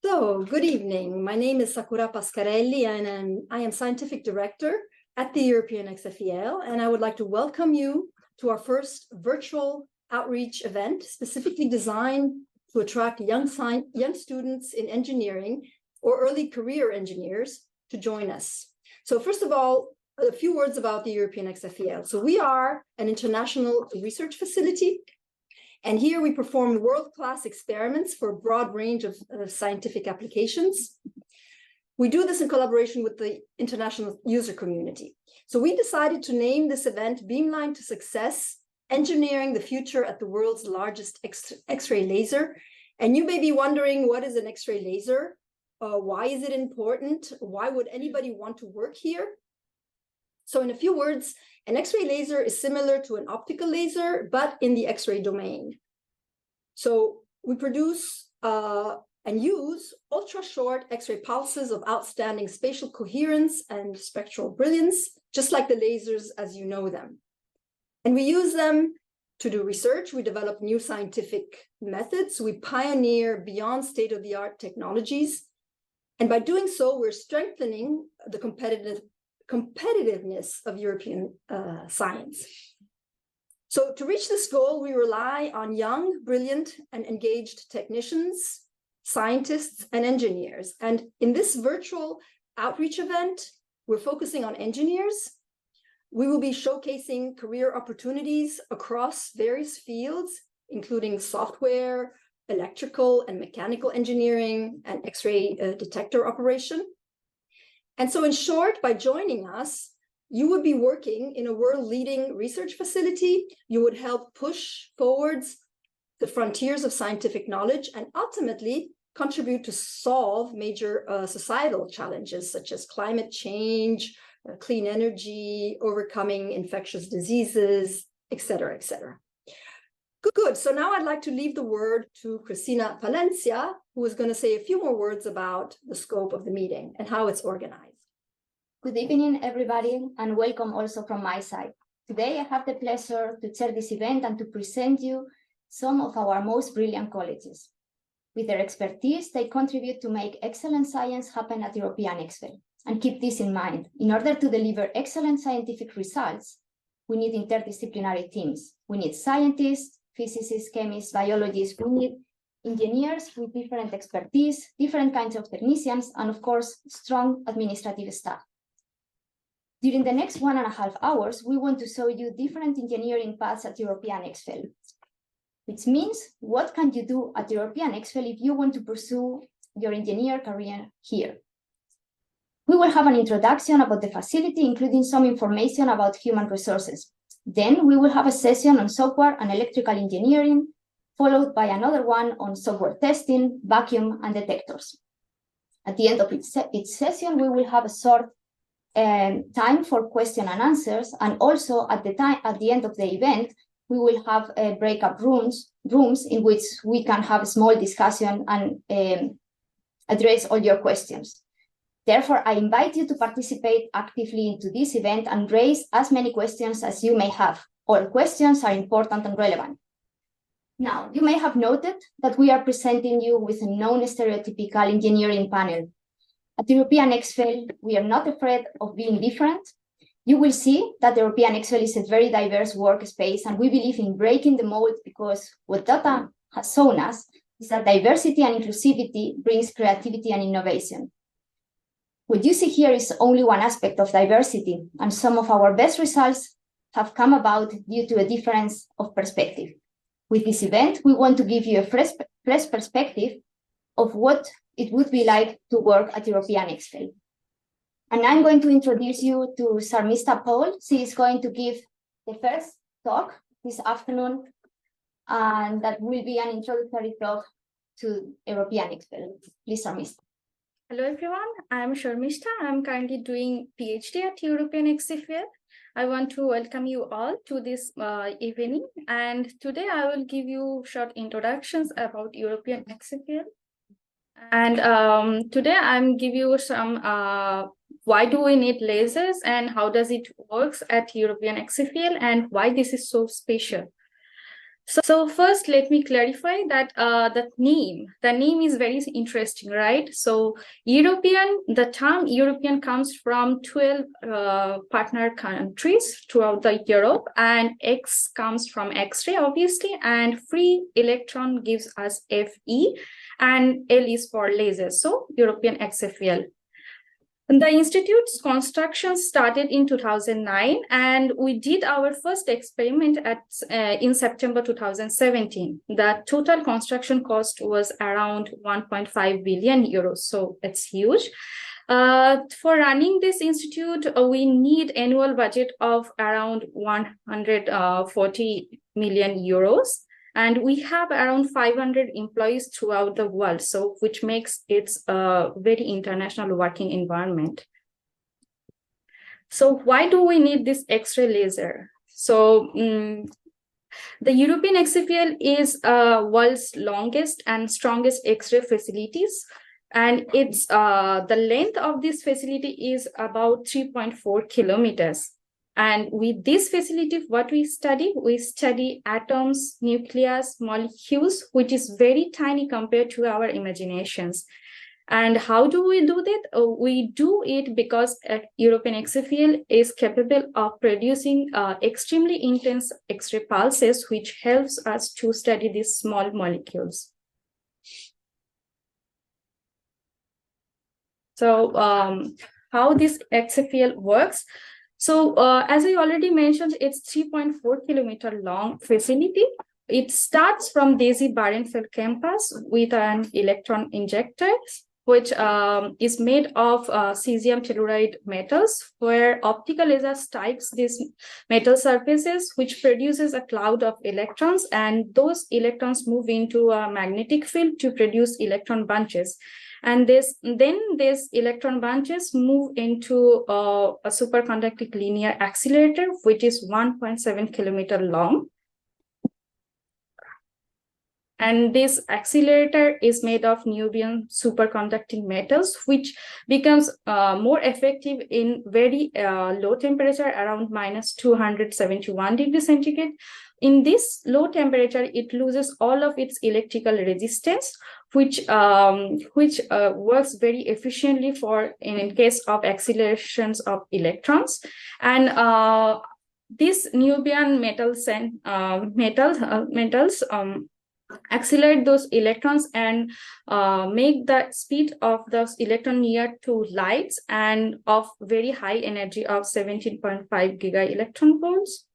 So, good evening. My name is Sakura Pascarelli, and I am Scientific Director at the European XFEL, and I would like to welcome you to our first virtual outreach event, specifically designed to attract young students in engineering or early career engineers to join us. So first of all, a few words about the European XFEL. So we are an international research facility, and here we perform world-class experiments for a broad range of scientific applications. We do this in collaboration with the international user community. So we decided to name this event Beamline to Success, Engineering the Future at the World's Largest X-ray Laser. And you may be wondering, what is an X-ray laser? Why is it important? Why would anybody want to work here? So in a few words, an X-ray laser is similar to an optical laser, but in the X-ray domain. So we produce and use ultra-short X-ray pulses of outstanding spatial coherence and spectral brilliance, just like the lasers as you know them. And we use them to do research. We develop new scientific methods. We pioneer beyond state-of-the-art technologies. And by doing so, we're strengthening the competitiveness of European science. So to reach this goal, we rely on young, brilliant, and engaged technicians, scientists, and engineers. And in this virtual outreach event, we're focusing on engineers. We will be showcasing career opportunities across various fields, including software, electrical and mechanical engineering, and X-ray detector operation. And so in short, by joining us, you would be working in a world-leading research facility. You would help push forwards the frontiers of scientific knowledge and ultimately contribute to solve major societal challenges such as climate change, clean energy, overcoming infectious diseases, et cetera, et cetera. Good. So now I'd like to leave the word to Cristina Valencia, who is going to say a few more words about the scope of the meeting and how it's organized. Good evening, everybody, and welcome also from my side. Today, I have the pleasure to chair this event and to present you some of our most brilliant colleges. With their expertise, they contribute to make excellent science happen at European XFEL. And keep this in mind, in order to deliver excellent scientific results, we need interdisciplinary teams. We need scientists, physicists, chemists, biologists. We need engineers with different expertise, different kinds of technicians, and of course, strong administrative staff. During the next 1.5 hours, we want to show you different engineering paths at European XFEL, which means what can you do at European XFEL if you want to pursue your engineer career here. We will have an introduction about the facility, including some information about human resources. Then we will have a session on software and electrical engineering, followed by another one on software testing, vacuum, and detectors. At the end of each session, we will have a short time for question and answers, and also at the end of the event, we will have breakout rooms in which we can have a small discussion and address all your questions. Therefore, I invite you to participate actively into this event and raise as many questions as you may have. All questions are important and relevant. Now, you may have noted that we are presenting you with a non-stereotypical engineering panel. At European XFEL, we are not afraid of being different. You will see that European XFEL is a very diverse workspace, and we believe in breaking the mold because what data has shown us is that diversity and inclusivity brings creativity and innovation. What you see here is only one aspect of diversity, and some of our best results have come about due to a difference of perspective. With this event, we want to give you a fresh perspective of what it would be like to work at European XFEL. And I'm going to introduce you to Sarmista Paul. She is going to give the first talk this afternoon, and that will be an introductory talk to European XFEL. Please, Sarmista. Hello, everyone. I'm Sharmishta. I'm currently doing PhD at European XFEL. I want to welcome you all to this evening. And today I will give you short introductions about European XFEL. And today I'm give you some why do we need lasers and how does it works at European XFEL and why this is so special. So first, let me clarify that the name is very interesting, right? So the term European comes from 12 partner countries throughout the Europe, and X comes from X-ray, obviously, and free electron gives us Fe, and L is for laser, so European XFEL. The institute's construction started in 2009, and we did our first experiment in September 2017. The total construction cost was around 1.5 billion euros, so it's huge. For running this institute, we need annual budget of around 140 million euros. And we have around 500 employees throughout the world, so which makes it a very international working environment. So why do we need this X-ray laser? So the European XFEL is world's longest and strongest X-ray facilities. And it's the length of this facility is about 3.4 kilometers. And with this facility, what we study atoms, nucleus, molecules, which is very tiny compared to our imaginations. And how do we do that? We do it because European XFEL is capable of producing extremely intense X-ray pulses, which helps us to study these small molecules. So how this XFEL works? So as I already mentioned, it's 3.4 kilometer long facility. It starts from Daisy Barenfeld campus with an electron injector, which is made of cesium telluride metals, where optical laser strikes these metal surfaces, which produces a cloud of electrons, and those electrons move into a magnetic field to produce electron bunches. And then these electron bunches move into a superconducting linear accelerator, which is 1.7 kilometer long. And this accelerator is made of niobium superconducting metals, which becomes more effective in very low temperature, around minus 271 degrees centigrade. In this low temperature, it loses all of its electrical resistance, which works very efficiently in case of accelerations of electrons. And these niobium metals accelerate those electrons and make the speed of those electron near to lights and of very high energy of 17.5 giga electron volts.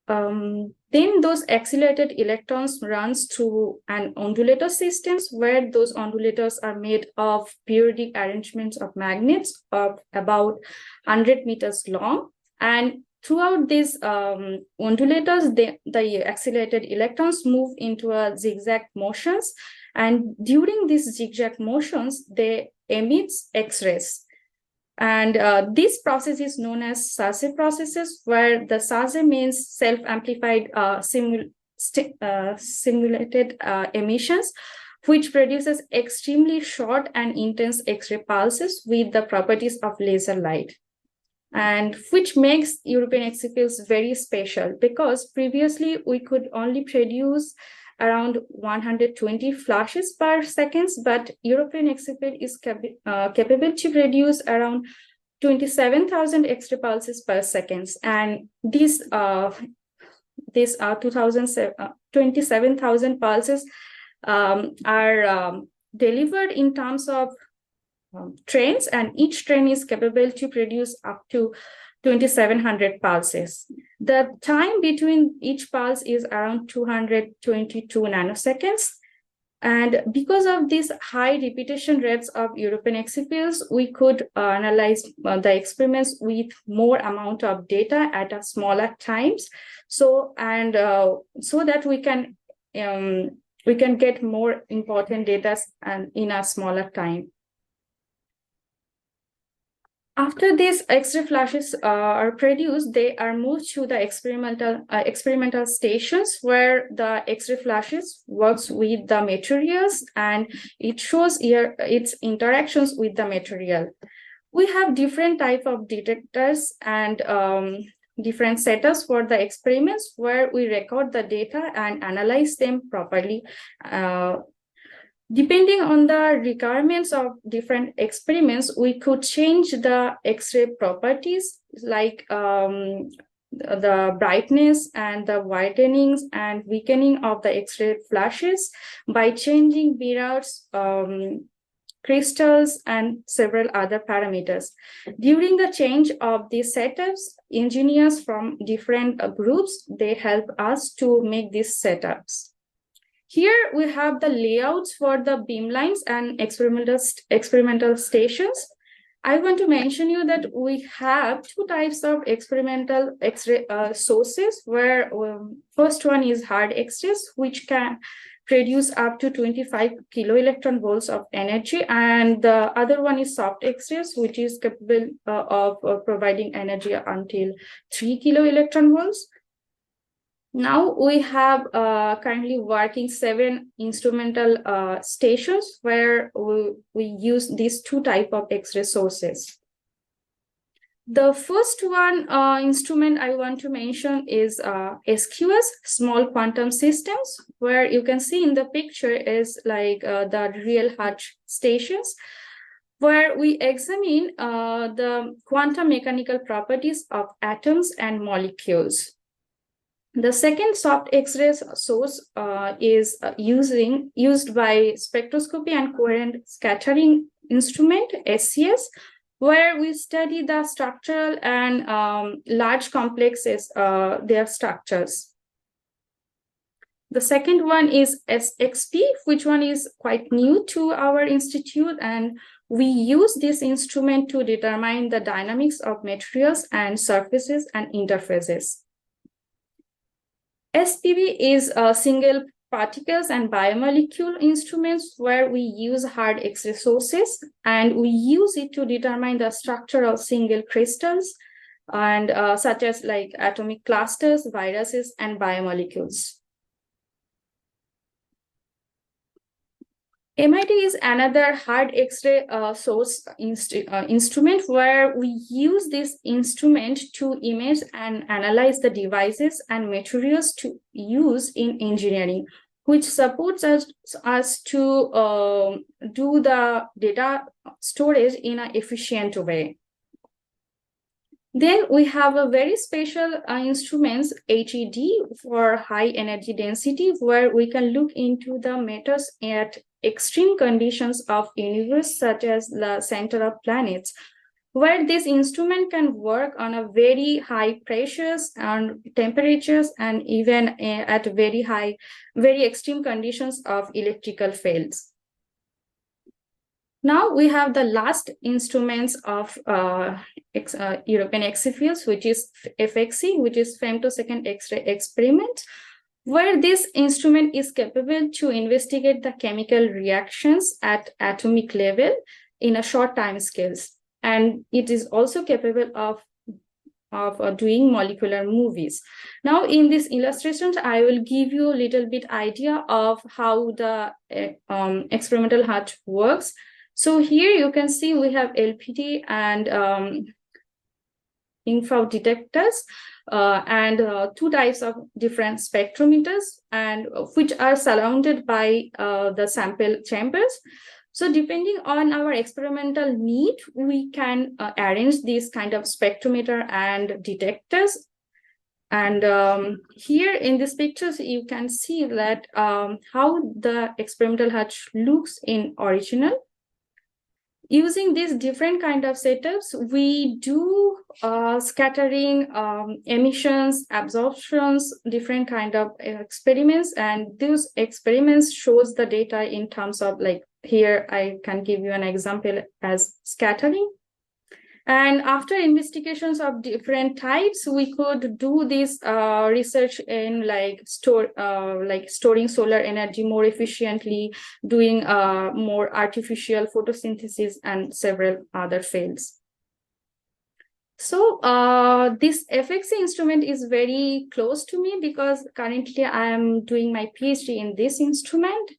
Then those accelerated electrons runs through an undulator systems, where those undulators are made of periodic arrangements of magnets of about 100 meters long. And throughout these undulators, the accelerated electrons move into a zigzag motions. And during these zigzag motions, they emit X-rays. And this process is known as SASE processes, where the SASE means self-amplified simulated emissions, which produces extremely short and intense X-ray pulses with the properties of laser light. And which makes European XFELs very special, because previously we could only produce around 120 flashes per second, but European XFEL is capable to produce around 27,000 X-ray pulses per second. And these 27,000 pulses are delivered in terms of trains, and each train is capable to produce up to 2,700 pulses. The time between each pulse is around 222 nanoseconds. And because of these high repetition rates of European XFELs, we could analyze the experiments with more amount of data at a smaller times. So that we can get more important data and in a smaller time. After these X-ray flashes are produced, they are moved to the experimental stations, where the X-ray flashes works with the materials, and it shows here its interactions with the material. We have different type of detectors, and different setups for the experiments where we record the data and analyze them properly. Depending on the requirements of different experiments, we could change the X-ray properties like the brightness and the widenings and weakening of the X-ray flashes by changing Beerard's crystals and several other parameters. During the change of these setups, engineers from different groups, they help us to make these setups. Here we have the layouts for the beamlines and experimental stations. I want to mention you that we have two types of experimental X-ray sources, where first one is hard X-rays, which can produce up to 25 kiloelectron volts of energy, and the other one is soft X-rays, which is capable of providing energy until 3 kiloelectron volts. Now we have currently working 7 instrumental stations where we use these two types of X-ray sources. The first one instrument I want to mention is SQS, Small Quantum Systems, where you can see in the picture is like the real Hutch stations, where we examine the quantum mechanical properties of atoms and molecules. The second soft X-ray source is used by spectroscopy and coherent scattering instrument, SCS, where we study the structural and large complexes, their structures. The second one is SXP, which one is quite new to our institute, and we use this instrument to determine the dynamics of materials and surfaces and interfaces. SPB is single particles and biomolecule instruments, where we use hard X-ray sources, and we use it to determine the structure of single crystals and such as like atomic clusters, viruses, and biomolecules. MIT is another hard X-ray source instrument, where we use this instrument to image and analyze the devices and materials to use in engineering, which supports us to do the data storage in an efficient way. Then we have a very special instruments, HED, for high energy density, where we can look into the matters at extreme conditions of universe, such as the center of planets, where this instrument can work on a very high pressures and temperatures, and even at very extreme conditions of electrical fields. Now we have the last instruments of European XFEL, which is FXE, which is femtosecond X-ray experiment, where this instrument is capable to investigate the chemical reactions at atomic level in a short time scales. And it is also capable of doing molecular movies. Now in these illustrations, I will give you a little bit idea of how the experimental Hutch works. So here you can see we have LPD and infrared detectors and two types of different spectrometers, and which are surrounded by the sample chambers. So depending on our experimental need, we can arrange these kind of spectrometer and detectors. And here in these pictures, you can see that how the experimental Hutch looks in original. Using these different kind of setups, we do scattering, emissions, absorptions, different kind of experiments, and those experiments shows the data in terms of, like, here I can give you an example as scattering. And after investigations of different types, we could do this research in storing solar energy more efficiently, doing more artificial photosynthesis, and several other fields. So this FXE instrument is very close to me because currently I am doing my PhD in this instrument.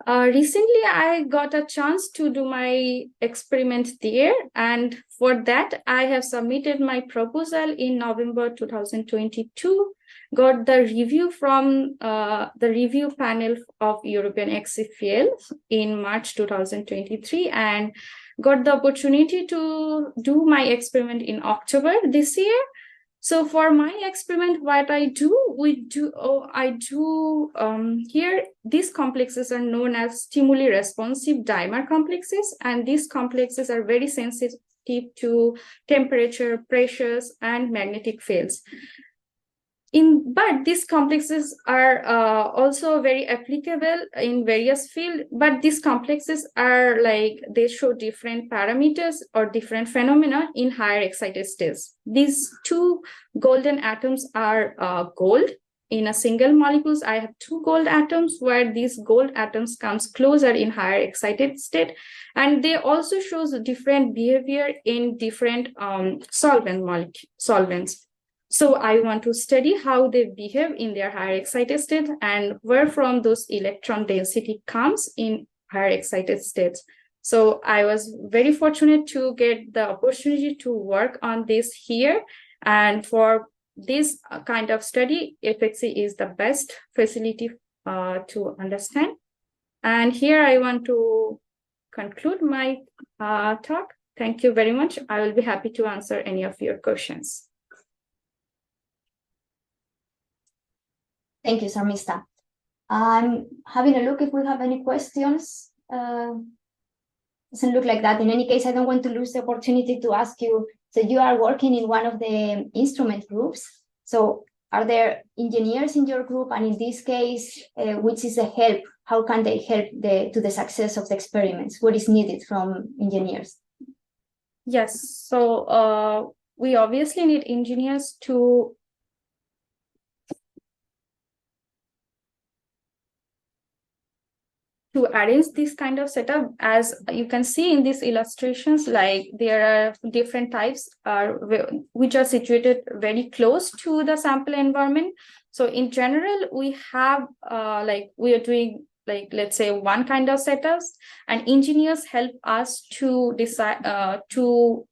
Recently, I got a chance to do my experiment there, and for that, I have submitted my proposal in November 2022, got the review from the review panel of European XFEL in March 2023, and got the opportunity to do my experiment in October this year. So for my experiment, what I do, here, these complexes are known as stimuli responsive dimer complexes, and these complexes are very sensitive to temperature, pressures, and magnetic fields. But these complexes are also very applicable in various fields, but these complexes are they show different parameters or different phenomena in higher excited states. These two golden atoms are gold. In a single molecules, I have two gold atoms where these gold atoms comes closer in higher excited state, and they also shows different behavior in different solvents. So I want to study how they behave in their higher excited state and where from those electron density comes in higher excited states. So I was very fortunate to get the opportunity to work on this here. And for this kind of study, FXE is the best facility to understand. And here I want to conclude my talk. Thank you very much. I will be happy to answer any of your questions. Thank you, Sarmista. I'm having a look if we have any questions. Doesn't look like that. In any case, I don't want to lose the opportunity to ask you. So you are working in one of the instrument groups. So are there engineers in your group? And in this case, which is the help? How can they help to the success of the experiments? What is needed from engineers? Yes. So we obviously need engineers to arrange this kind of setup. As you can see in these illustrations, there are different types which are situated very close to the sample environment. So in general, we have we are doing let's say one kind of setups, and engineers help us to decide to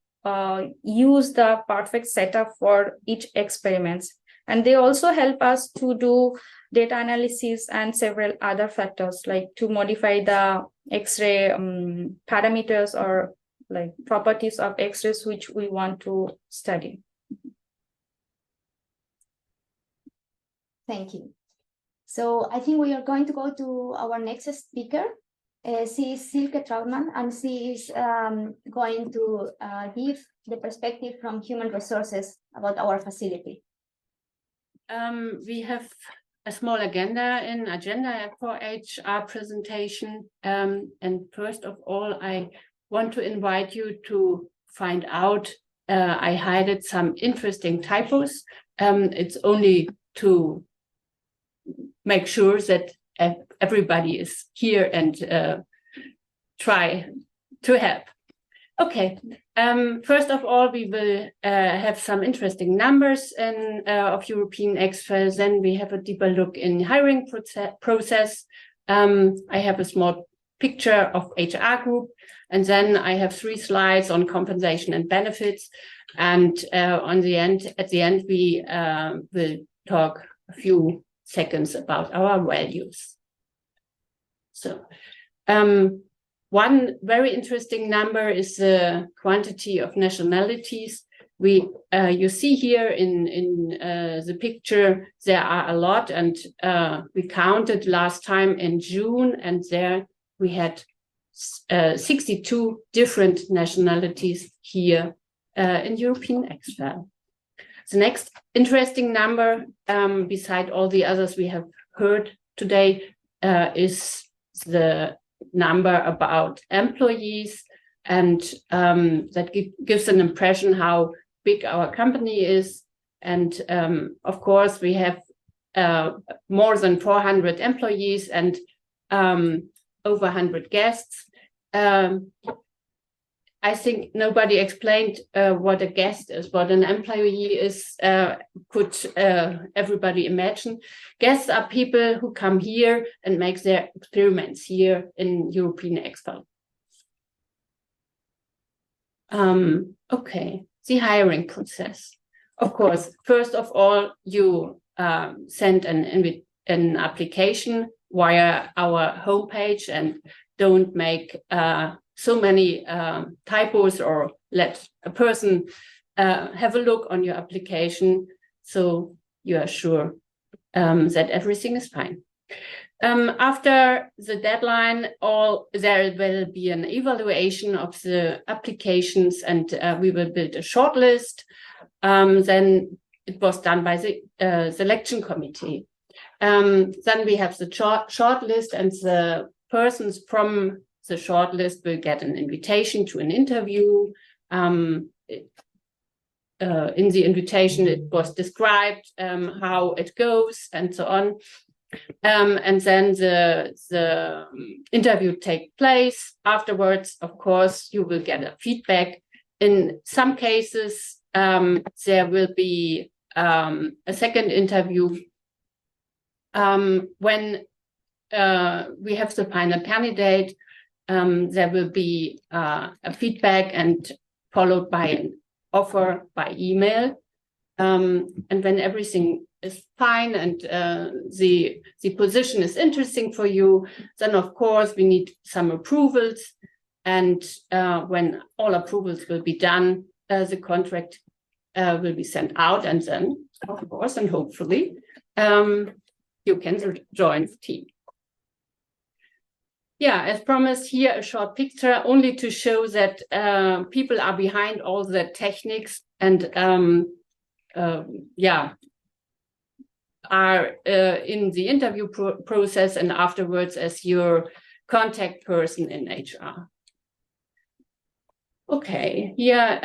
use the perfect setup for each experiments. And they also help us to do data analysis and several other factors, like to modify the X-ray parameters or properties of X-rays which we want to study. Thank you. So I think we are going to go to our next speaker. She is Silke Trautmann, and she is going to give the perspective from human resources about our facility. We have a small agenda for HR presentation. And first of all, I want to invite you to find out, I hid some interesting typos. It's only to make sure that everybody is here and try to help. Okay, first of all, we will have some interesting numbers of European XFEL. Then we have a deeper look in hiring process. I have a small picture of HR group, and then I have 3 slides on compensation and benefits. And at the end, we will talk a few seconds about our values. So, one very interesting number is the quantity of nationalities. You see here in the picture, there are a lot, and we counted last time in June, and there we had 62 different nationalities here in European XFEL. The next interesting number, beside all the others we have heard today, is the number about employees, and that gives an impression how big our company is. And of course, we have more than 400 employees and over 100 guests. I think nobody explained what a guest is, what an employee is. Could everybody imagine? Guests are people who come here and make their experiments here in European XFEL. Okay, the hiring process. Of course, first of all, you send an application via our homepage and don't make so many typos, or let a person have a look on your application so you are sure that everything is fine. After the deadline, there will be an evaluation of the applications, and we will build a shortlist. Then it was done by the selection committee. Then we have the shortlist, and the persons from the shortlist will get an invitation to an interview. In the invitation, it was described how it goes and so on. And then the interview takes place. Afterwards, of course, you will get a feedback. In some cases, there will be a second interview when we have the final candidate. There will be a feedback and followed by an offer by email. And when everything is fine and the position is interesting for you, then of course we need some approvals. And when all approvals will be done, the contract will be sent out, and then of course and hopefully you can join the team. Yeah, as promised, here a short picture only to show that people are behind all the techniques and are in the interview process and afterwards as your contact person in HR. Okay, here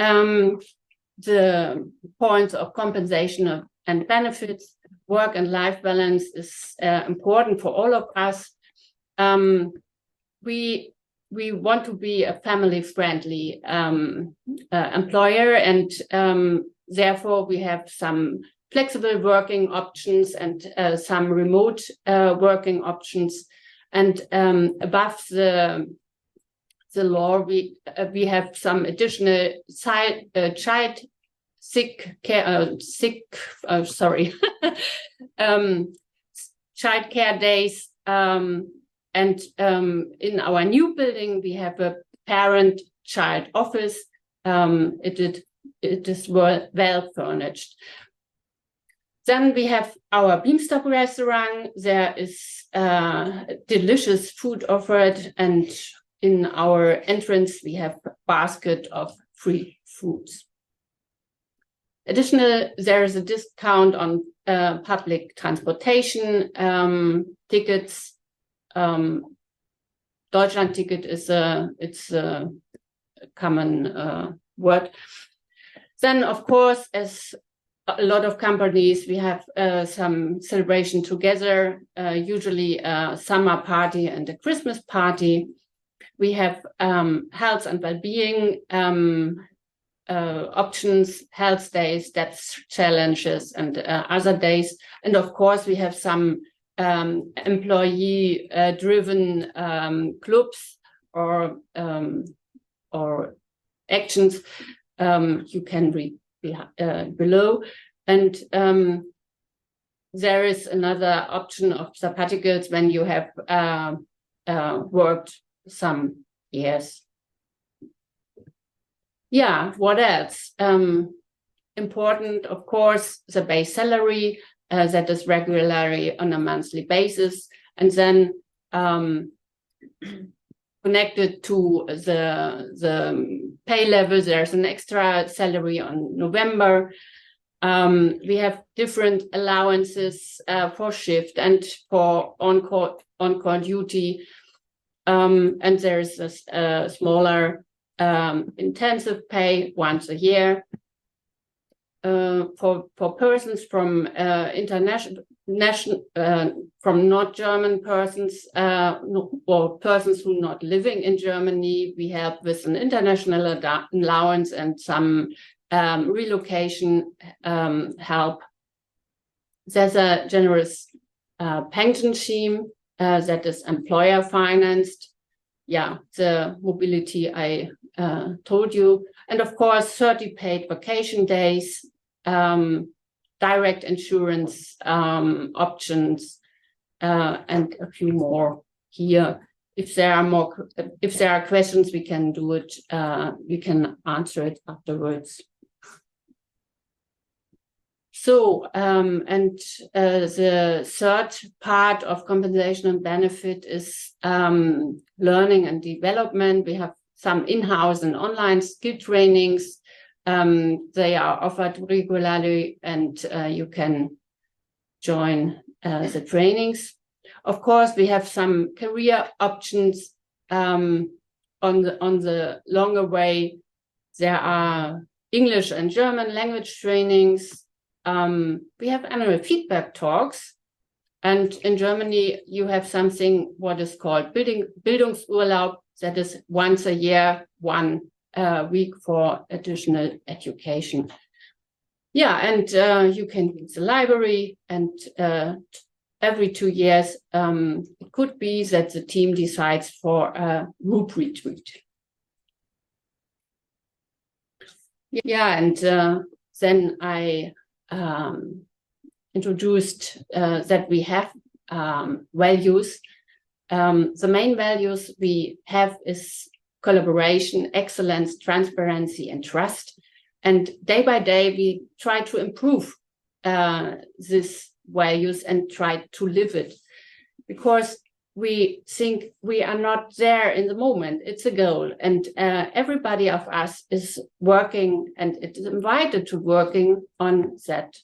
the points of compensation and benefits. Work and life balance is important for all of us. We want to be a family-friendly employer, and therefore we have some flexible working options and some remote working options. And above the law, we have some additional child care days. And in our new building, we have a parent-child office. It is well furnished. Then we have our Beamstop restaurant. There is delicious food offered, and in our entrance, we have a basket of free foods. Additional, there is a discount on public transportation tickets. Deutschland-Ticket is a common word. Then, of course, as a lot of companies, we have some celebration together, usually a summer party and a Christmas party. We have health and well-being options, health days, depth challenges, and other days. And of course, we have some employee-driven clubs or actions. You can read below. And there is another option of sabbaticals when you have worked some years. Yeah, what else? Important, of course, the base salary. That is regularly on a monthly basis, and then connected to the pay level, there's an extra salary on November. We have different allowances for shift and for on-call duty, and there's a smaller intensive pay once a year. For persons from from not German persons or persons who are not living in Germany. We help with an international allowance and some relocation help. There's a generous pension scheme that is employer financed. Yeah, the mobility I told you. And of course, 30 paid vacation days, direct insurance options, and a few more here. If there are questions, we can do it. We can answer it afterwards. So, the third part of compensation and benefit is learning and development. We have some in-house and online skill trainings. They are offered regularly, and you can join the trainings. Of course, we have some career options on the longer way. There are English and German language trainings. We have annual feedback talks, and in Germany you have something what is called Bildungsurlaub, that is once a year, 1 week for additional education. Yeah, and you can use the library, and every 2 years it could be that the team decides for a group retreat. Yeah, and then I introduced that we have values. The main values we have is collaboration, excellence, transparency, and trust. And day by day, we try to improve these values and try to live it, because we think we are not there in the moment. It's a goal, and everybody of us is working, and it is invited to working on that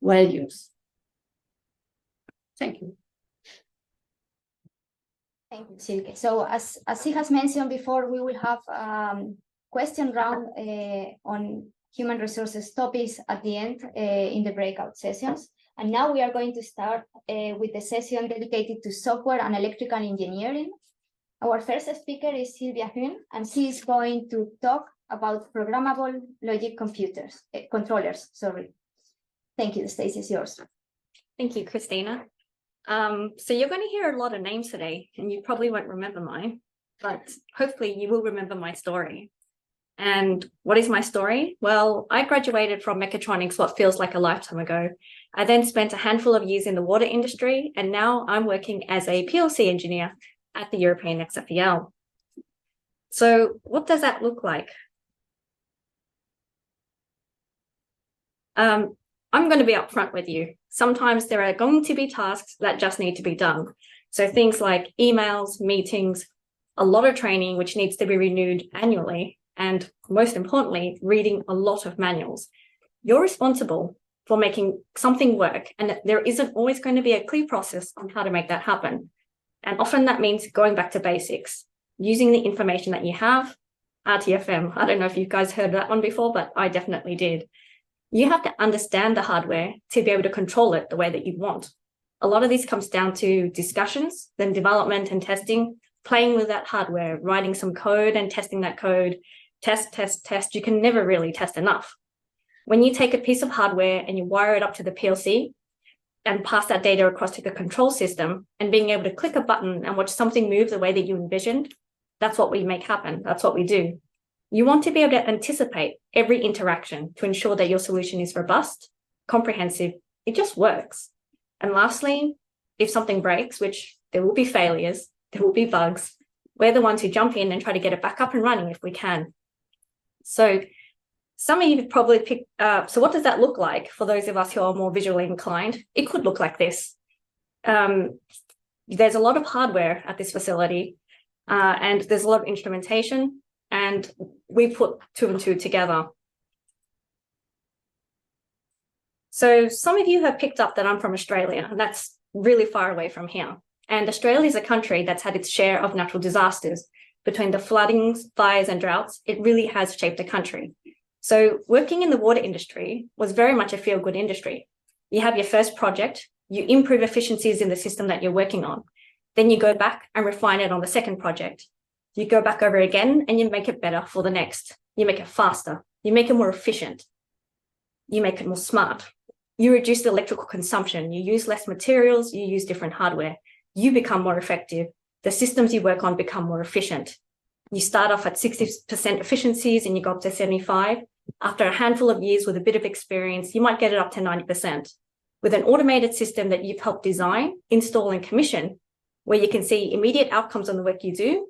values. Thank you. Thank you, Silke. So as she has mentioned before, we will have question round on human resources topics at the end in the breakout sessions. And now we are going to start with the session dedicated to software and electrical engineering. Our first speaker is Sylvia Huynh, and she is going to talk about programmable logic controllers. Sorry. Thank you. The stage is yours. Thank you, Christina. So you're going to hear a lot of names today, and you probably won't remember mine, but hopefully you will remember my story. And what is my story? Well, I graduated from mechatronics what feels like a lifetime ago. I then spent a handful of years in the water industry, and now I'm working as a PLC engineer at the European XFEL. So what does that look like? I'm going to be upfront with you. Sometimes there are going to be tasks that just need to be done. So things like emails, meetings, a lot of training, which needs to be renewed annually, and most importantly, reading a lot of manuals. You're responsible for making something work, and there isn't always going to be a clear process on how to make that happen. And often that means going back to basics, using the information that you have. RTFM, I don't know if you guys heard that one before, but I definitely did. You have to understand the hardware to be able to control it the way that you want. A lot of this comes down to discussions, then development and testing, playing with that hardware, writing some code and testing that code, test. You can never really test enough. When you take a piece of hardware and you wire it up to the PLC and pass that data across to the control system, and being able to click a button and watch something move the way that you envisioned, that's what we make happen. That's what we do. You want to be able to anticipate every interaction to ensure that your solution is robust, comprehensive, it just works. And lastly, if something breaks, which there will be failures, there will be bugs, we're the ones who jump in and try to get it back up and running if we can. So some of you probably picked, so what does that look like for those of us who are more visually inclined? It could look like this. There's a lot of hardware at this facility, and there's a lot of instrumentation, and we put 2 and 2 together. So some of you have picked up that I'm from Australia, and that's really far away from here. And Australia is a country that's had its share of natural disasters. Between the floodings, fires, and droughts, it really has shaped the country. So working in the water industry was very much a feel-good industry. You have your first project, You improve efficiencies in the system that you're working on. Then you go back and refine it on the second project. You go back over again and you make it better for the next. You make it faster. You make it more efficient. You make it more smart. You reduce the electrical consumption. You use less materials. You use different hardware. You become more effective. The systems you work on become more efficient. You start off at 60% efficiencies and you go up to 75. After a handful of years with a bit of experience, you might get it up to 90%. With an automated system that you've helped design, install, and commission, where you can see immediate outcomes on the work you do.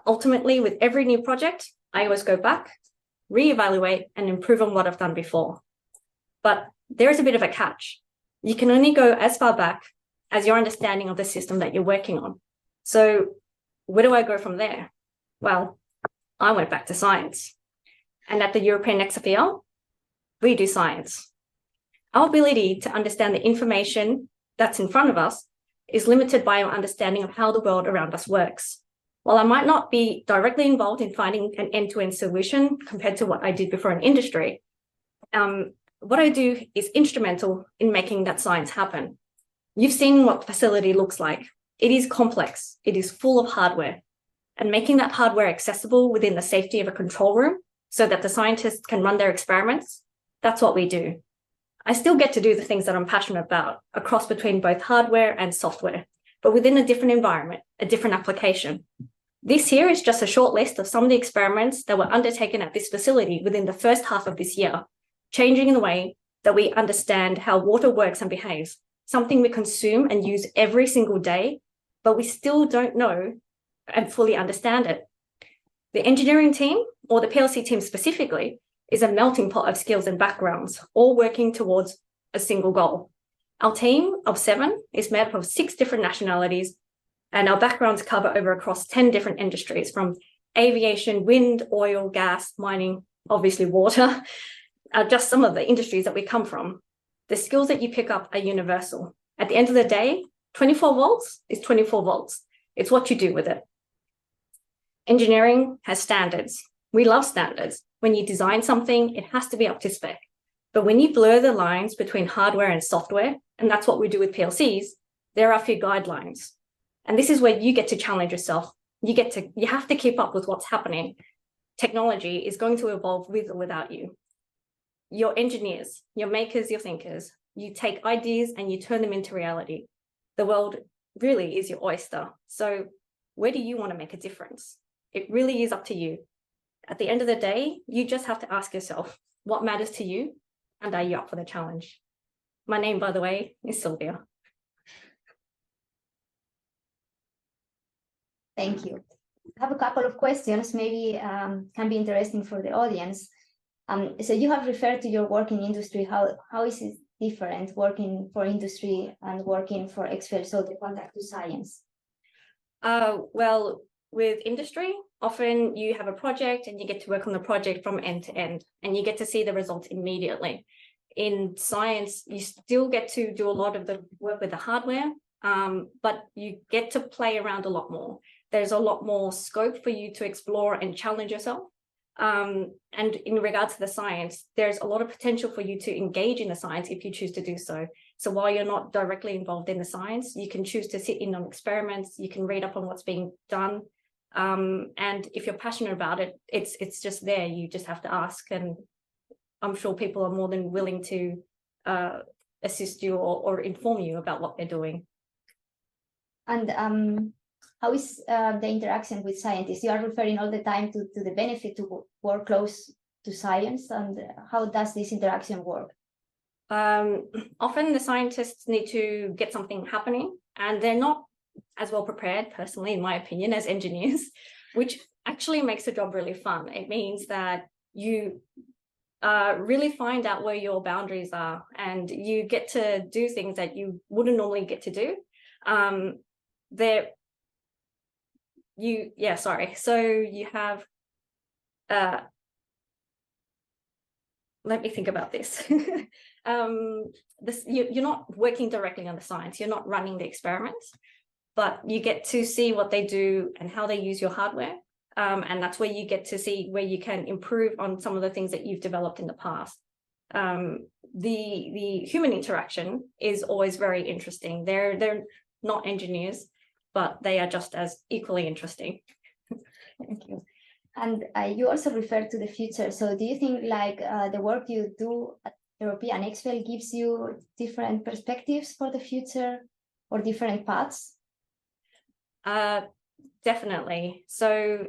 Ultimately, with every new project, I always go back, reevaluate, and improve on what I've done before. But there is a bit of a catch. You can only go as far back as your understanding of the system that you're working on. So where do I go from there? Well, I went back to science. And at the European XFEL, we do science. Our ability to understand the information that's in front of us is limited by our understanding of how the world around us works. While I might not be directly involved in finding an end-to-end solution compared to what I did before in industry, what I do is instrumental in making that science happen. You've seen what the facility looks like. It is complex. It is full of hardware. And making that hardware accessible within the safety of a control room so that the scientists can run their experiments, that's what we do. I still get to do the things that I'm passionate about, a cross between both hardware and software, but within a different environment, a different application. This here is just a short list of some of the experiments that were undertaken at this facility within the first half of this year, changing the way that we understand how water works and behaves, something we consume and use every single day, but we still don't know and fully understand it. The engineering team, or the PLC team specifically, is a melting pot of skills and backgrounds, all working towards a single goal. Our team of 7 is made up of 6 different nationalities, and our backgrounds cover over across 10 different industries, from aviation, wind, oil, gas, mining, obviously water, just some of the industries that we come from. The skills that you pick up are universal. At the end of the day, 24 volts is 24 volts. It's what you do with it. Engineering has standards. We love standards. When you design something, it has to be up to spec. But when you blur the lines between hardware and software, and that's what we do with PLCs, there are a few guidelines. And this is where you get to challenge yourself. You have to keep up with what's happening. Technology is going to evolve with or without you. You're engineers, you're makers, you're thinkers. You take ideas and you turn them into reality. The world really is your oyster. So where do you want to make a difference? It really is up to you. At the end of the day, you just have to ask yourself, what matters to you? And are you up for the challenge? My name, by the way, is Sylvia. Thank you. I have a couple of questions, maybe can be interesting for the audience. So you have referred to your work in industry. How is it different working for industry and working for XFEL, so the contact to science? Well, with industry, often you have a project and you get to work on the project from end to end, and you get to see the results immediately. In science, you still get to do a lot of the work with the hardware, but you get to play around a lot more. There's a lot more scope for you to explore and challenge yourself. And in regards to the science, there's a lot of potential for you to engage in the science if you choose to do so. So while you're not directly involved in the science, you can choose to sit in on experiments, you can read up on what's being done. And if you're passionate about it, it's just there. You just have to ask, and I'm sure people are more than willing to assist you or inform you about what they're doing. And how is the interaction with scientists? You are referring all the time to the benefit to work close to science, and how does this interaction work? Often the scientists need to get something happening, and they're not as well prepared, personally, in my opinion, as engineers, which actually makes the job really fun. It means that you really find out where your boundaries are, and you get to do things that you wouldn't normally get to do. So you have, let me think about this. You're not working directly on the science, you're not running the experiments, but you get to see what they do and how they use your hardware. And that's where you get to see where you can improve on some of the things that you've developed in the past. the human interaction is always very interesting. They're not engineers, but they are just as equally interesting. Thank you. And you also referred to the future. So do you think like the work you do at European XFEL gives you different perspectives for the future or different paths? Definitely. So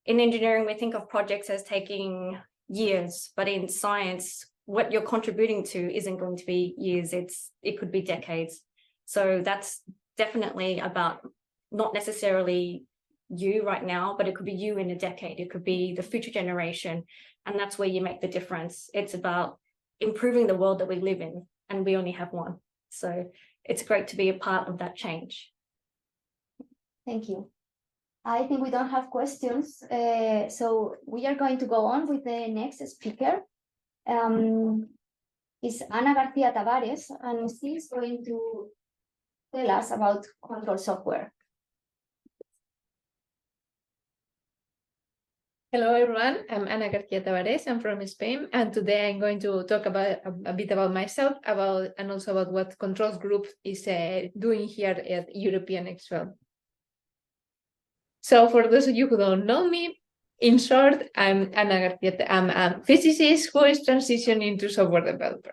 in engineering, we think of projects as taking years, but in science, what you're contributing to isn't going to be years, it could be decades. So that's definitely about not necessarily you right now, but it could be you in a decade, it could be the future generation, and that's where you make the difference. It's about improving the world that we live in, and we only have one. So it's great to be a part of that change. Thank you. I think we don't have questions, so we are going to go on with the next speaker. Is Ana García Tavares, and she's going to tell us about control software. Hello, everyone. I'm Ana García Tavares. I'm from Spain, and today I'm going to talk about a bit about myself, and also about what Controls Group is doing here at European XFEL. So, for those of you who don't know me, in short, I'm Ana García. I'm a physicist who is transitioning to software developer.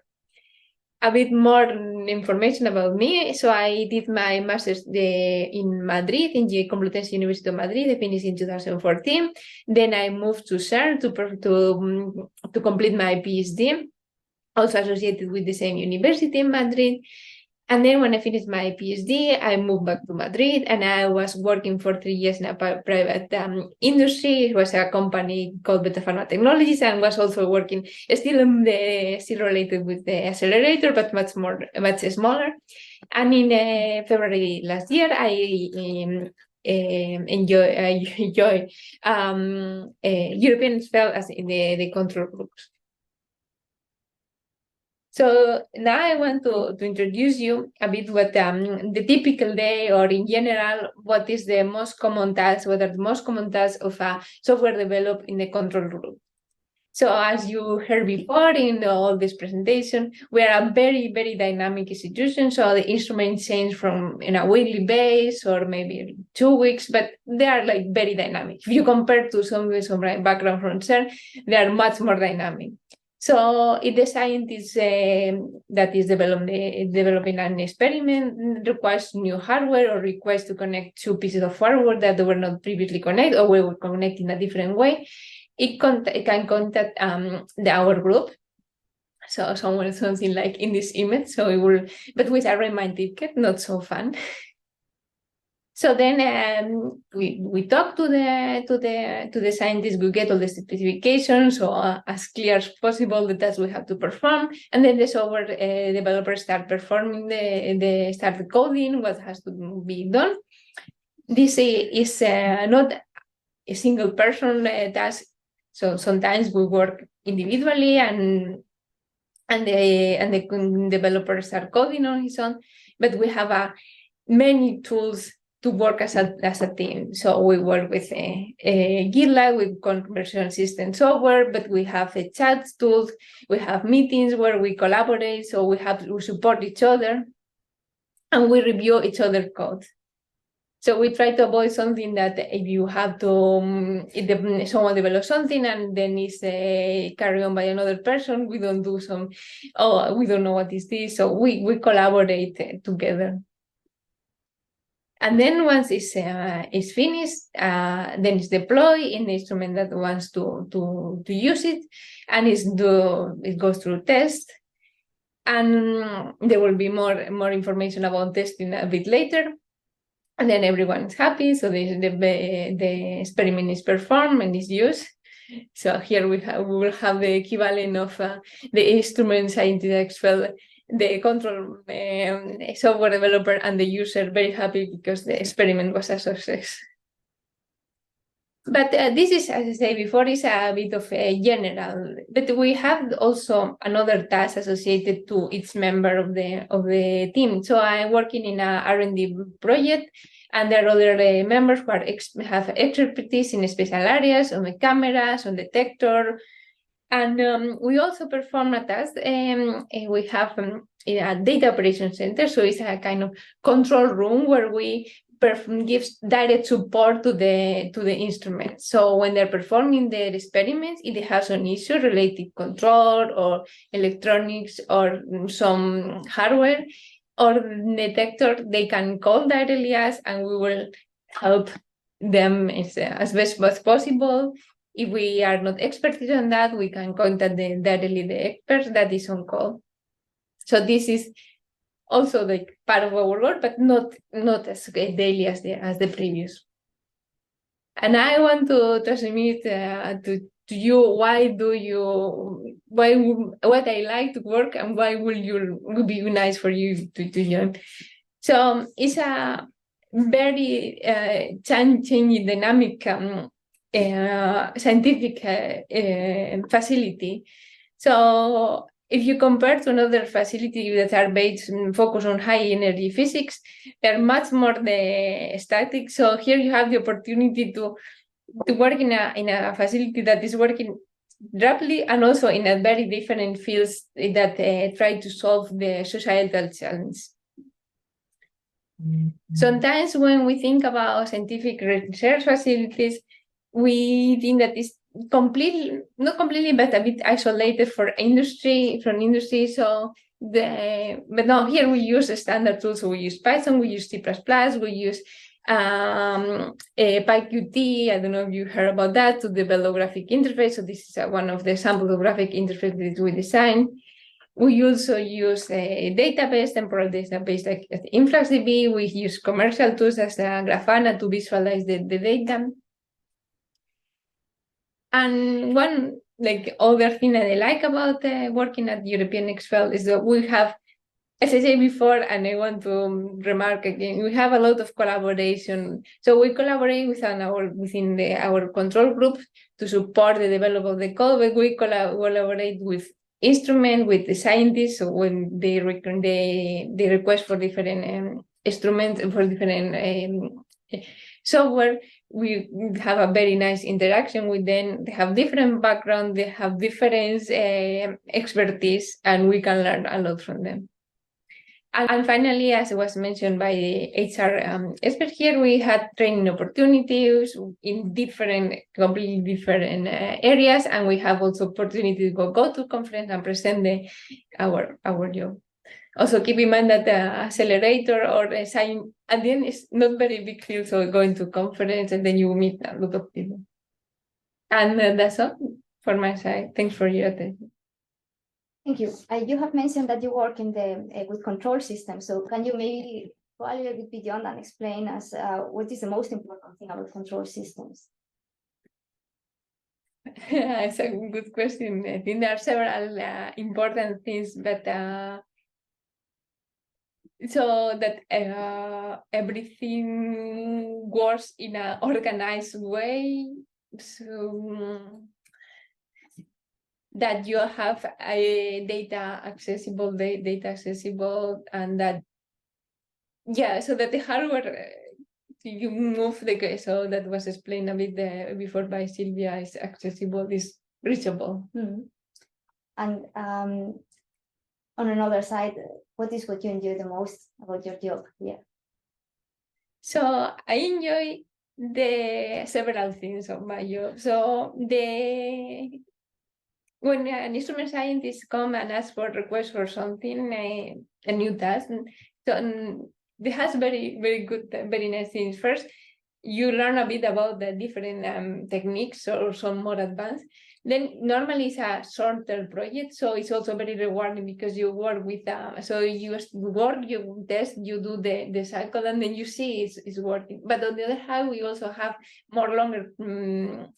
A bit more information about me. So I did my master's in Madrid, in the Complutense University of Madrid. I finished in 2014. Then I moved to CERN to complete my PhD, also associated with the same university in Madrid. And then when I finished my PhD, I moved back to Madrid, and I was working for 3 years in a private industry. It was a company called Beta Pharma Technologies, and was also working still related with the accelerator, but much smaller. And in February last year, I joined European XFEL as in the control groups. So now I want to introduce you a bit what the typical day, or in general, what is the most common task, what are the most common tasks of a software developed in the control group. So as you heard before in all this presentation, we are a very, very dynamic institution. So the instruments change from in a weekly base or maybe 2 weeks, but they are like very dynamic. If you compare to some with some background from CERN, they are much more dynamic. So if the scientist that is developing an experiment requires new hardware or requires to connect 2 pieces of hardware that were not previously connected, or we were connected in a different way, it can contact our group. So something like in this image. So it will, but with a remind ticket, not so fun. So then we talk to the scientists. We get all the specifications, so as clear as possible the tasks we have to perform, and then the software developers start performing start the coding, what has to be done. This is not a single person task. So sometimes we work individually, and the developers are coding on his own, but we have many tools to work as a team. So we work with GitLab, with conversion system software, but we have chat tools, we have meetings where we collaborate, so we support each other, and we review each other's code. So we try to avoid something that if you have to, if someone develops something and then it's carried on by another person, we don't do we don't know what is this, so we collaborate together. And then once it's finished, then it's deployed in the instrument that wants to use it, and it goes through test. And there will be more information about testing a bit later. And then everyone is happy, so the experiment is performed and is used. So here we will have the equivalent of the instrument scientist XFEL, the control software developer, and the user very happy because the experiment was a success. But this is, as I said before, is a bit of a general. But we have also another task associated to each member of the team. So I'm working in a R&D project, and there are other members who have expertise in special areas, on the cameras, on detector, And we also perform a task. We have a data operation center, so it's a kind of control room where we gives direct support to the instrument. So when they're performing their experiments, if they have some issue related control or electronics or some hardware or detector, they can call directly us, and we will help them as best as possible. If we are not experts on that, we can contact directly the expert that is on call. So this is also like part of our work, but not as daily as the previous. And I want to transmit to you what I like to work and why would be nice for you to join. So it's a very changing dynamic scientific facility. So if you compare to another facility that are based focus on high energy physics, they're much more the static. So here you have the opportunity to work in a facility that is working rapidly and also in a very different fields that try to solve the societal challenge. Sometimes when we think about scientific research facilities, we think that it's not completely, but a bit isolated from industry. So but no, here we use the standard tools. So we use Python, we use C++, we use PyQt. I don't know if you heard about that, to develop graphic interface. So this is one of the examples of graphic interface that we design. We also use a database, temporal database like InfluxDB. We use commercial tools as Grafana to visualize the data. And one other thing that I like about working at European XFEL is that we have, as I said before, and I want to remark again, we have a lot of collaboration. So we collaborate within our control group to support the development of the code, but we collaborate with instrument, with the scientists. So when they request for different instruments and for different software, we have a very nice interaction with them. They have different background, they have different expertise, and we can learn a lot from them. And finally, as was mentioned by the HR expert here, we had training opportunities in completely different areas, and we have also opportunity to go to conference and present our job. Also keep in mind that the accelerator or the sign at the end is not very big field, so going to conference and then you meet a lot of people. And that's all for my side. Thanks for your attention. Thank you. You have mentioned that you work in with control systems. So can you maybe go a little bit beyond and explain us what is the most important thing about control systems? It's a good question. I think there are several important things, but so that everything works in an organized way, so that you have a data accessible, and that so that the hardware you move the case. So that was explained a bit before by Sylvia, is accessible, is reachable. Mm-hmm. And on another side, what is what you enjoy the most about your job? Yeah. So I enjoy the several things of my job. So when an instrument scientist come and ask for request for something, a new task, so it has very, very good, very nice things. First, you learn a bit about the different techniques or some more advanced. Then normally it's a shorter project, so it's also very rewarding because you work with so you work, you test, you do the cycle, and then you see it's working. But on the other hand, we also have more longer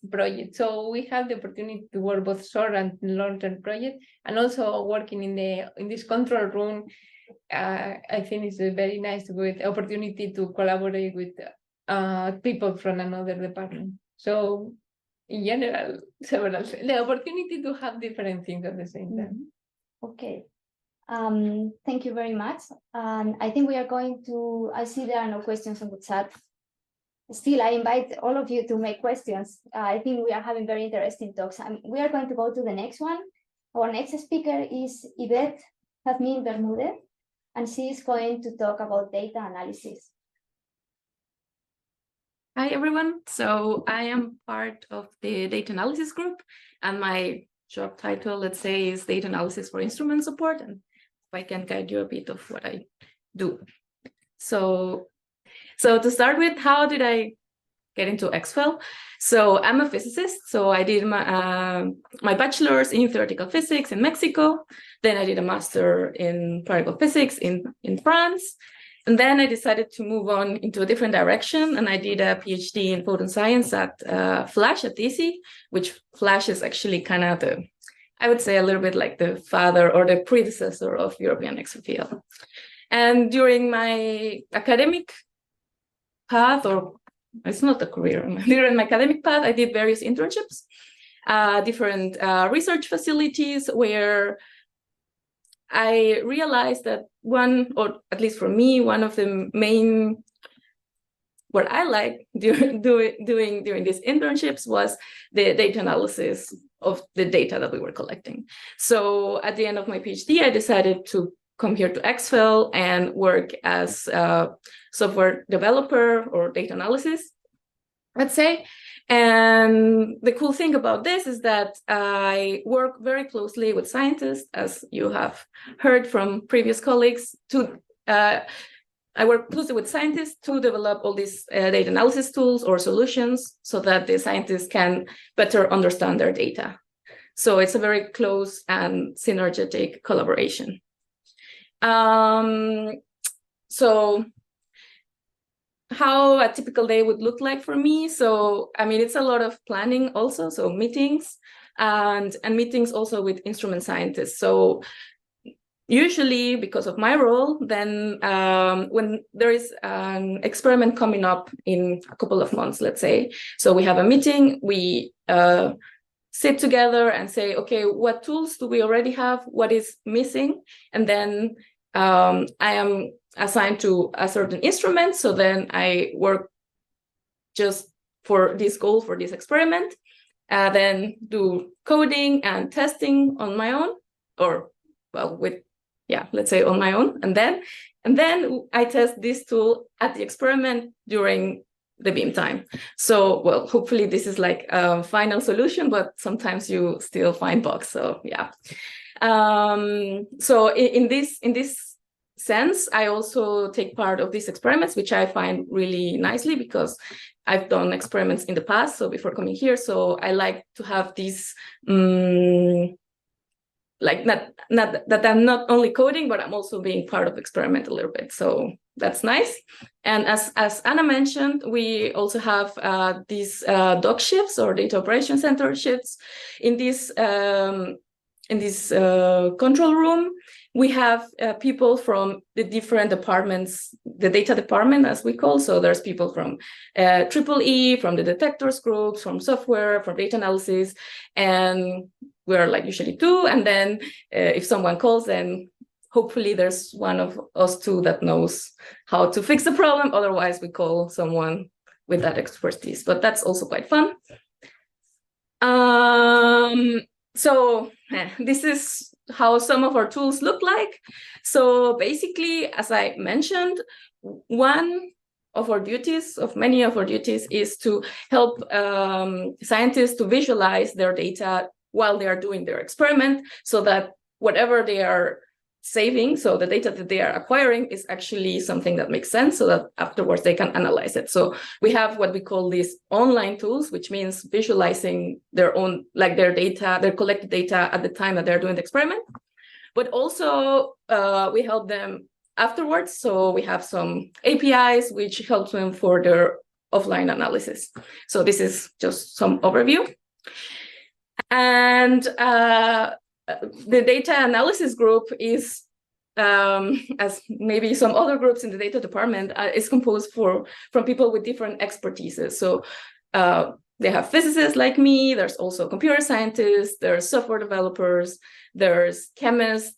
projects, so we have the opportunity to work both short and long-term projects, and also working in this control room. I think it's a very nice with opportunity to collaborate with people from another department. So in general, the opportunity to have different things at the same time. Okay. Thank you very much. And I think we are going to, I see there are no questions on the chat. Still, I invite all of you to make questions. I think we are having very interesting talks. We are going to go to the next one. Our next speaker is Yvette Jazmín Bermúdez, and she is going to talk about data analysis. Hi, everyone. So I am part of the data analysis group, and my job title, let's say, is data analysis for instrument support. And if I can guide you a bit of what I do. So to start with, how did I get into XFEL? So I'm a physicist. So I did my bachelor's in theoretical physics in Mexico. Then I did a master in particle physics in France. And then I decided to move on into a different direction. And I did a PhD in photon science at FLASH at DC, which FLASH is actually kind of I would say a little bit like the father or the predecessor of European XFEL. And during my academic path, or it's not a career, during my academic path, I did various internships, different research facilities where I realized that one, or at least for me, one of the main, what I liked doing during these internships was the data analysis of the data that we were collecting. So at the end of my PhD, I decided to come here to XFEL and work as a software developer or data analysis, let's say. And the cool thing about this is that I work very closely with scientists, as you have heard from previous colleagues. I work closely with scientists to develop all these data analysis tools or solutions so that the scientists can better understand their data. So it's a very close and synergetic collaboration. So how a typical day would look like for me. So, I mean, it's a lot of planning also, so meetings and meetings also with instrument scientists. So usually because of my role, then when there is an experiment coming up in a couple of months, let's say, so we have a meeting, we sit together and say, okay, what tools do we already have? What is missing? And then I am assigned to a certain instrument. So then I work just for this goal, for this experiment, then do coding and testing on my own, or well, let's say on my own. And then I test this tool at the experiment during the beam time. So, well, hopefully this is like a final solution, but sometimes you still find bugs. So yeah. So in this sense, I also take part of these experiments, which I find really nicely because I've done experiments in the past, so before coming here. So I like to have these, like not that I'm not only coding, but I'm also being part of experiment a little bit. So that's nice. And as Anna mentioned, we also have these doc shifts or data operation center shifts in this control room. We have people from the different departments, the data department, as we call. So there's people from EEE, from the detectors groups, from software, from data analysis, and we're like usually two. And then if someone calls, then hopefully there's one of us two that knows how to fix the problem. Otherwise, we call someone with that expertise. But that's also quite fun. So this is how some of our tools look like. So basically, as I mentioned, one of our duties, of many of our duties, is to help scientists to visualize their data while they are doing their experiment, so that whatever they are saving, so the data that they are acquiring, is actually something that makes sense, so that afterwards they can analyze it. So we have what we call these online tools, which means visualizing their own, like their data, their collected data at the time that they're doing the experiment. But also we help them afterwards. So we have some APIs which help them for their offline analysis. So this is just some overview. And the data analysis group is, as maybe some other groups in the data department, is composed from people with different expertises. So they have physicists like me, there's also computer scientists, there's software developers, there's chemists,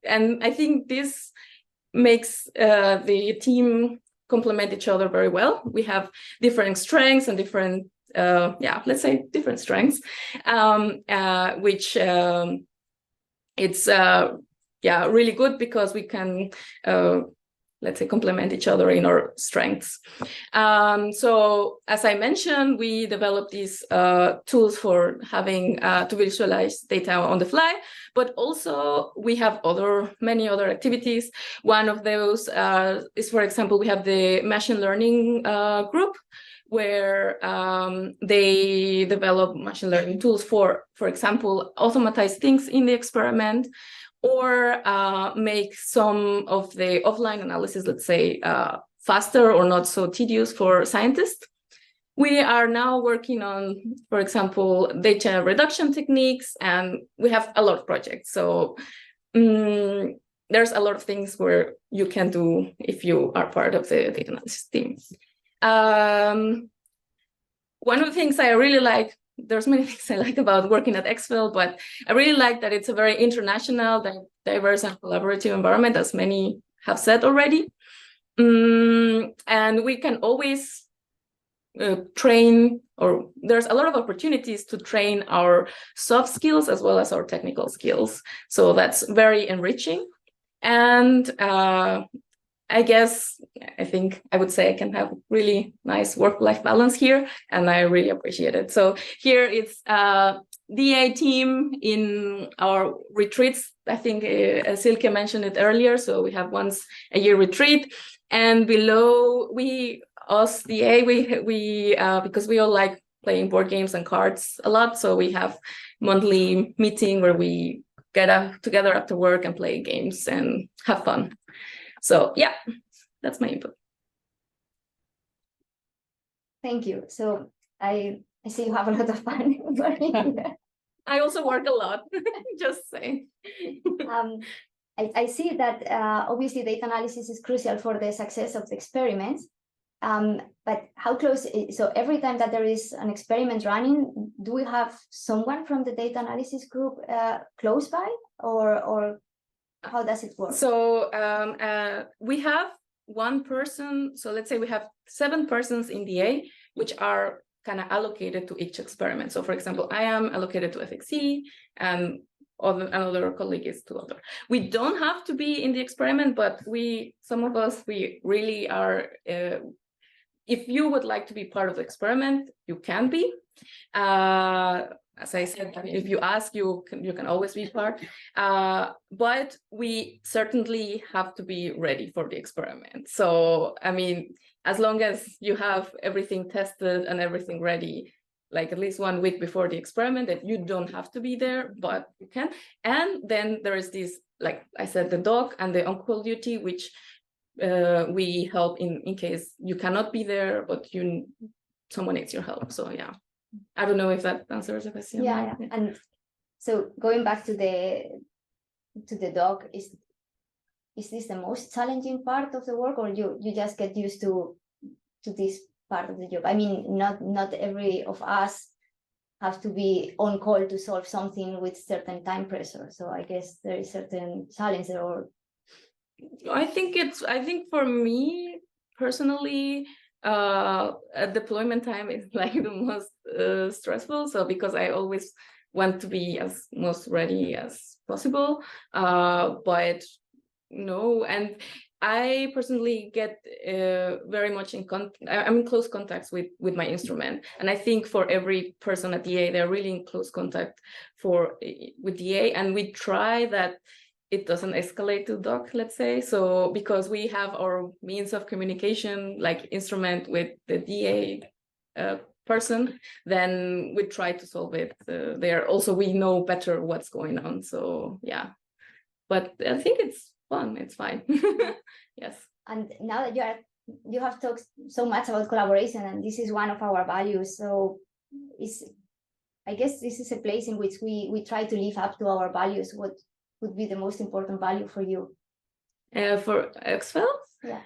and I think this makes the team complement each other very well. We have different strengths and different, let's say different strengths, which it's really good because we can let's say complement each other in our strengths. So as I mentioned, we developed these tools for having to visualize data on the fly, but also we have many other activities. One of those is, for example, we have the machine learning group, where they develop machine learning tools for example, automatize things in the experiment, or make some of the offline analysis, let's say, faster or not so tedious for scientists. We are now working on, for example, data reduction techniques, and we have a lot of projects. So there's a lot of things where you can do if you are part of the data analysis team. One of the things I really like, there's many things I like about working at XFEL, but I really like that it's a very international, diverse and collaborative environment, as many have said already. And we can always train, or there's a lot of opportunities to train our soft skills as well as our technical skills. So that's very enriching. And I think I would say I can have really nice work-life balance here, and I really appreciate it. So here it's DA team in our retreats. I think Silke mentioned it earlier. So we have once a year retreat, and below us DA, we because we all like playing board games and cards a lot. So we have monthly meeting where we get together after work and play games and have fun. So yeah, that's my input. Thank you. So I see you have a lot of fun. I also work a lot, just saying. I see that obviously data analysis is crucial for the success of the experiments. But how close, so every time that there is an experiment running, do we have someone from the data analysis group close by, or how does it work? So we have one person, so let's say we have 7 persons in DA, which are kind of allocated to each experiment. So for example, I am allocated to FXE, and another colleague is to other. We don't have to be in the experiment, but some of us, we really are, if you would like to be part of the experiment, you can be. As I said, I mean, if you ask, you can always be part. But we certainly have to be ready for the experiment. So, I mean, as long as you have everything tested and everything ready, like at least 1 week before the experiment, that you don't have to be there, but you can. And then there is this, like I said, the doc and the on-call duty, which we help in case you cannot be there, but someone needs your help. So yeah. I don't know if that answers the question. Yeah. And so going back to the doc, is this the most challenging part of the work, or you just get used to this part of the job? I mean, not every of us have to be on call to solve something with certain time pressure. So I guess there is certain challenge there. Or I think for me personally, deployment time is like the most stressful. So because I always want to be as most ready as possible, but no, and I personally get very much I'm in close contacts with my instrument, and I think for every person at DA, they're really in close contact with DA, and we try that it doesn't escalate to doc, let's say. So because we have our means of communication, like instrument with the DA person, then we try to solve it there. Also, we know better what's going on. So yeah, but I think it's fun. It's fine. Yes. And now that you have talked so much about collaboration, and this is one of our values. So I guess this is a place in which we try to live up to our values. What would be the most important value for you? For XFEL? Yeah.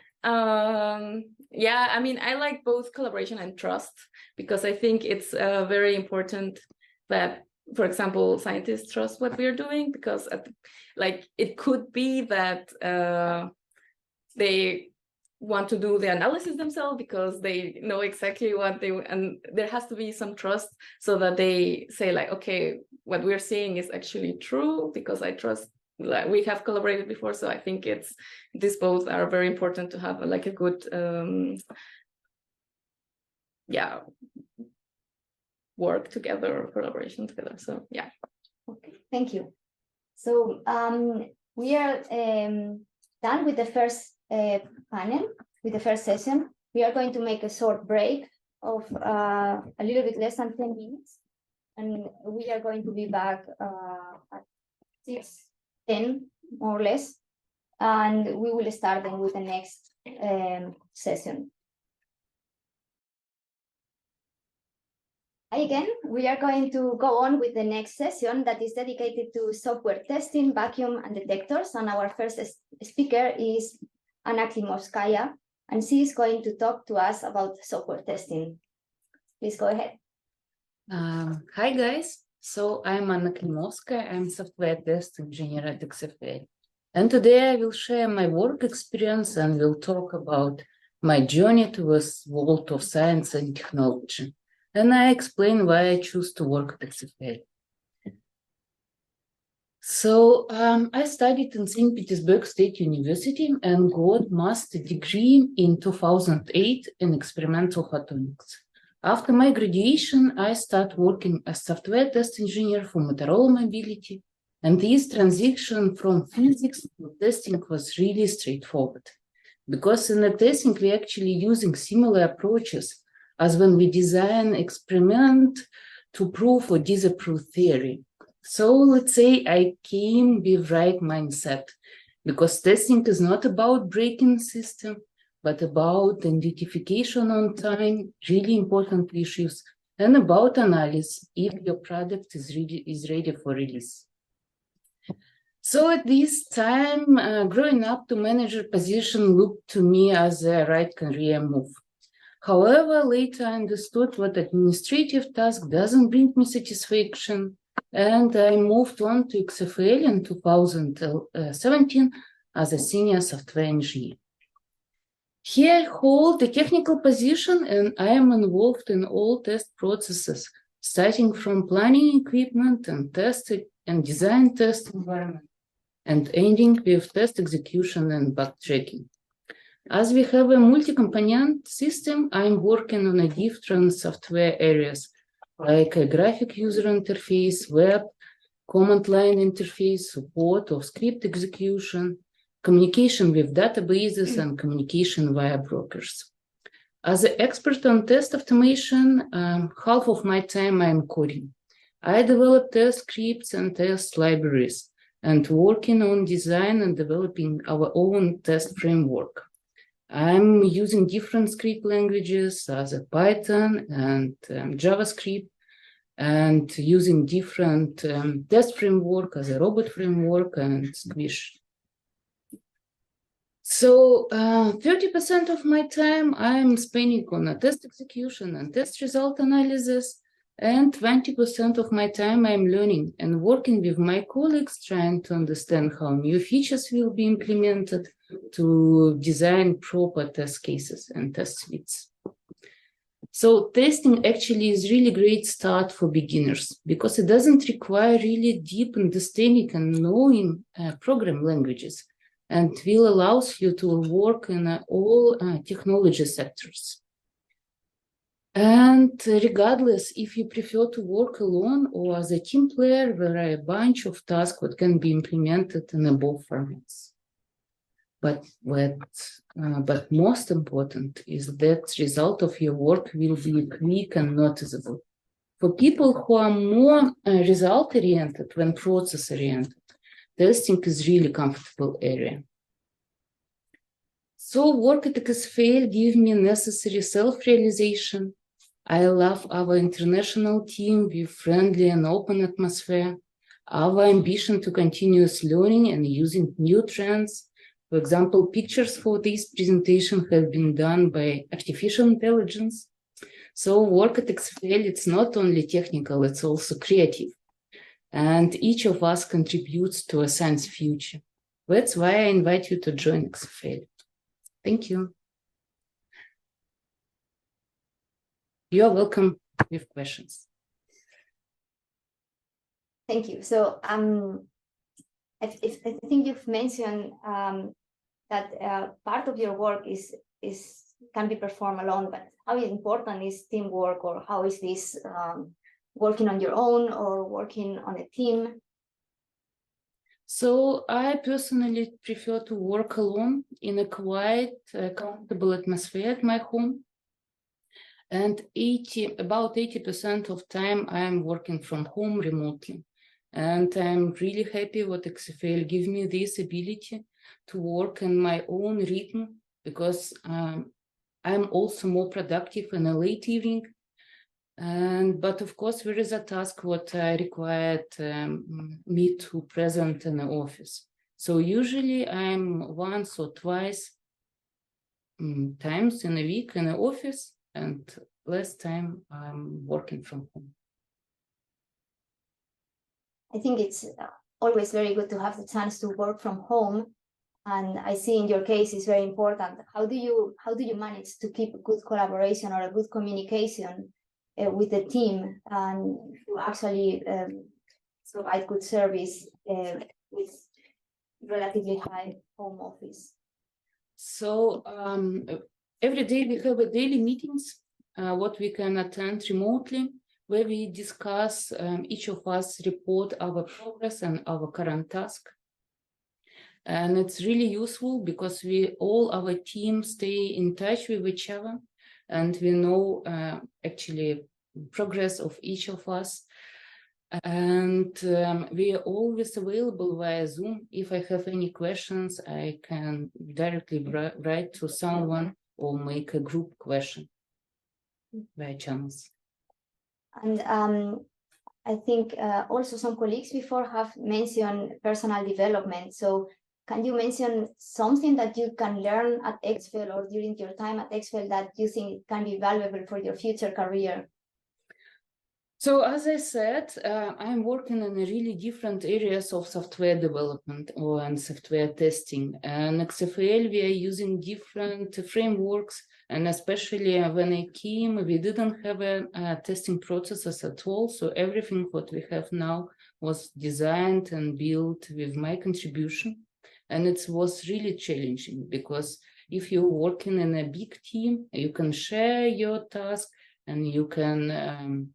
Yeah, I mean, I like both collaboration and trust, because I think it's very important that, for example, scientists trust what we are doing, because it could be that want to do the analysis themselves because they know exactly what they, and there has to be some trust so that they say like, okay, what we're seeing is actually true because I trust, like we have collaborated before. So I think these both are very important to have like a good, work together, collaboration together. So yeah. Okay, thank you. So we are done with the first panel, with the first session. We are going to make a short break of a little bit less than 10 minutes. And we are going to be back at 6:10, more or less. And we will start then with the next session. Again, we are going to go on with the next session that is dedicated to software testing, vacuum, and detectors. And our first speaker is Anna Klimovskaya, and she is going to talk to us about software testing. Please go ahead. Hi, guys. So I'm Anna Klimovskaya. I'm software test engineer at XFEL. And today I will share my work experience and will talk about my journey towards the world of science and technology. And I explain why I choose to work at XFEL. So I studied in St. Petersburg State University and got master degree in 2008 in experimental photonics. After my graduation, I started working as software test engineer for Motorola Mobility. And this transition from physics to testing was really straightforward. Because in the testing, we're actually using similar approaches as when we design experiment to prove or disapprove theory. So let's say I came with right mindset, because testing is not about breaking system, but about identification on time, really important issues, and about analysis if your product is ready for release. So at this time, growing up to manager position looked to me as a right career move. However, later I understood what administrative task doesn't bring me satisfaction, and I moved on to XFEL in 2017 as a senior software engineer. Here I hold a technical position and I am involved in all test processes, starting from planning equipment and testing and design test environment, and ending with test execution and bug tracking. As we have a multi-component system, I'm working on a different software areas, like a graphic user interface, web, command line interface, support of script execution, communication with databases, and communication via brokers. As an expert on test automation, half of my time I'm coding. I develop test scripts and test libraries, and working on design and developing our own test framework. I'm using different script languages as a Python and JavaScript, and using different test framework as a robot framework and Squish. So 30% of my time I'm spending on a test execution and test result analysis, and 20% of my time I'm learning and working with my colleagues, trying to understand how new features will be implemented to design proper test cases and test suites. So testing actually is really great start for beginners because it doesn't require really deep understanding and knowing program languages, and will allows you to work in all technology sectors. And regardless if you prefer to work alone or as a team player, there are a bunch of tasks that can be implemented in both formats. But most important is that result of your work will be quick and noticeable. For people who are more result-oriented than process-oriented, testing is really comfortable area. So work at XFEL gives me necessary self-realization. I love our international team with friendly and open atmosphere, our ambition to continuous learning and using new trends. For example, pictures for this presentation have been done by artificial intelligence. So work at XFEL, it's not only technical, it's also creative. And each of us contributes to a science future. That's why I invite you to join XFEL. Thank you. You are welcome with questions. Thank you. So I think you've mentioned that part of your work can be performed alone, but how important is teamwork, or how is this working on your own or working on a team? So I personally prefer to work alone in a quiet, comfortable atmosphere at my home. And about 80% of time I'm working from home remotely. And I'm really happy what XFEL gives me this ability to work in my own rhythm, because I'm also more productive in a late evening. But of course, there is a task what required me to present in the office. So usually I'm once or twice times in a week in the office, and less time I'm working from home. I think it's always very good to have the chance to work from home. And I see in your case it's very important. How do you manage to keep a good collaboration or a good communication with the team, and to actually provide good service with relatively high home office? So every day we have a daily meetings, what we can attend remotely, where we discuss, each of us report our progress and our current task. And it's really useful because our team stay in touch with each other, and we know actually progress of each of us. And we are always available via Zoom. If I have any questions, I can directly write to someone or make a group question via channels. And I think also some colleagues before have mentioned personal development. So can you mention something that you can learn at XFEL or during your time at XFEL that you think can be valuable for your future career? So as I said, I'm working in really different areas of software development and software testing. And XFEL, we are using different frameworks. And especially when I came, we didn't have a testing processes at all. So everything what we have now was designed and built with my contribution. And it was really challenging, because if you're working in a big team, you can share your task and you can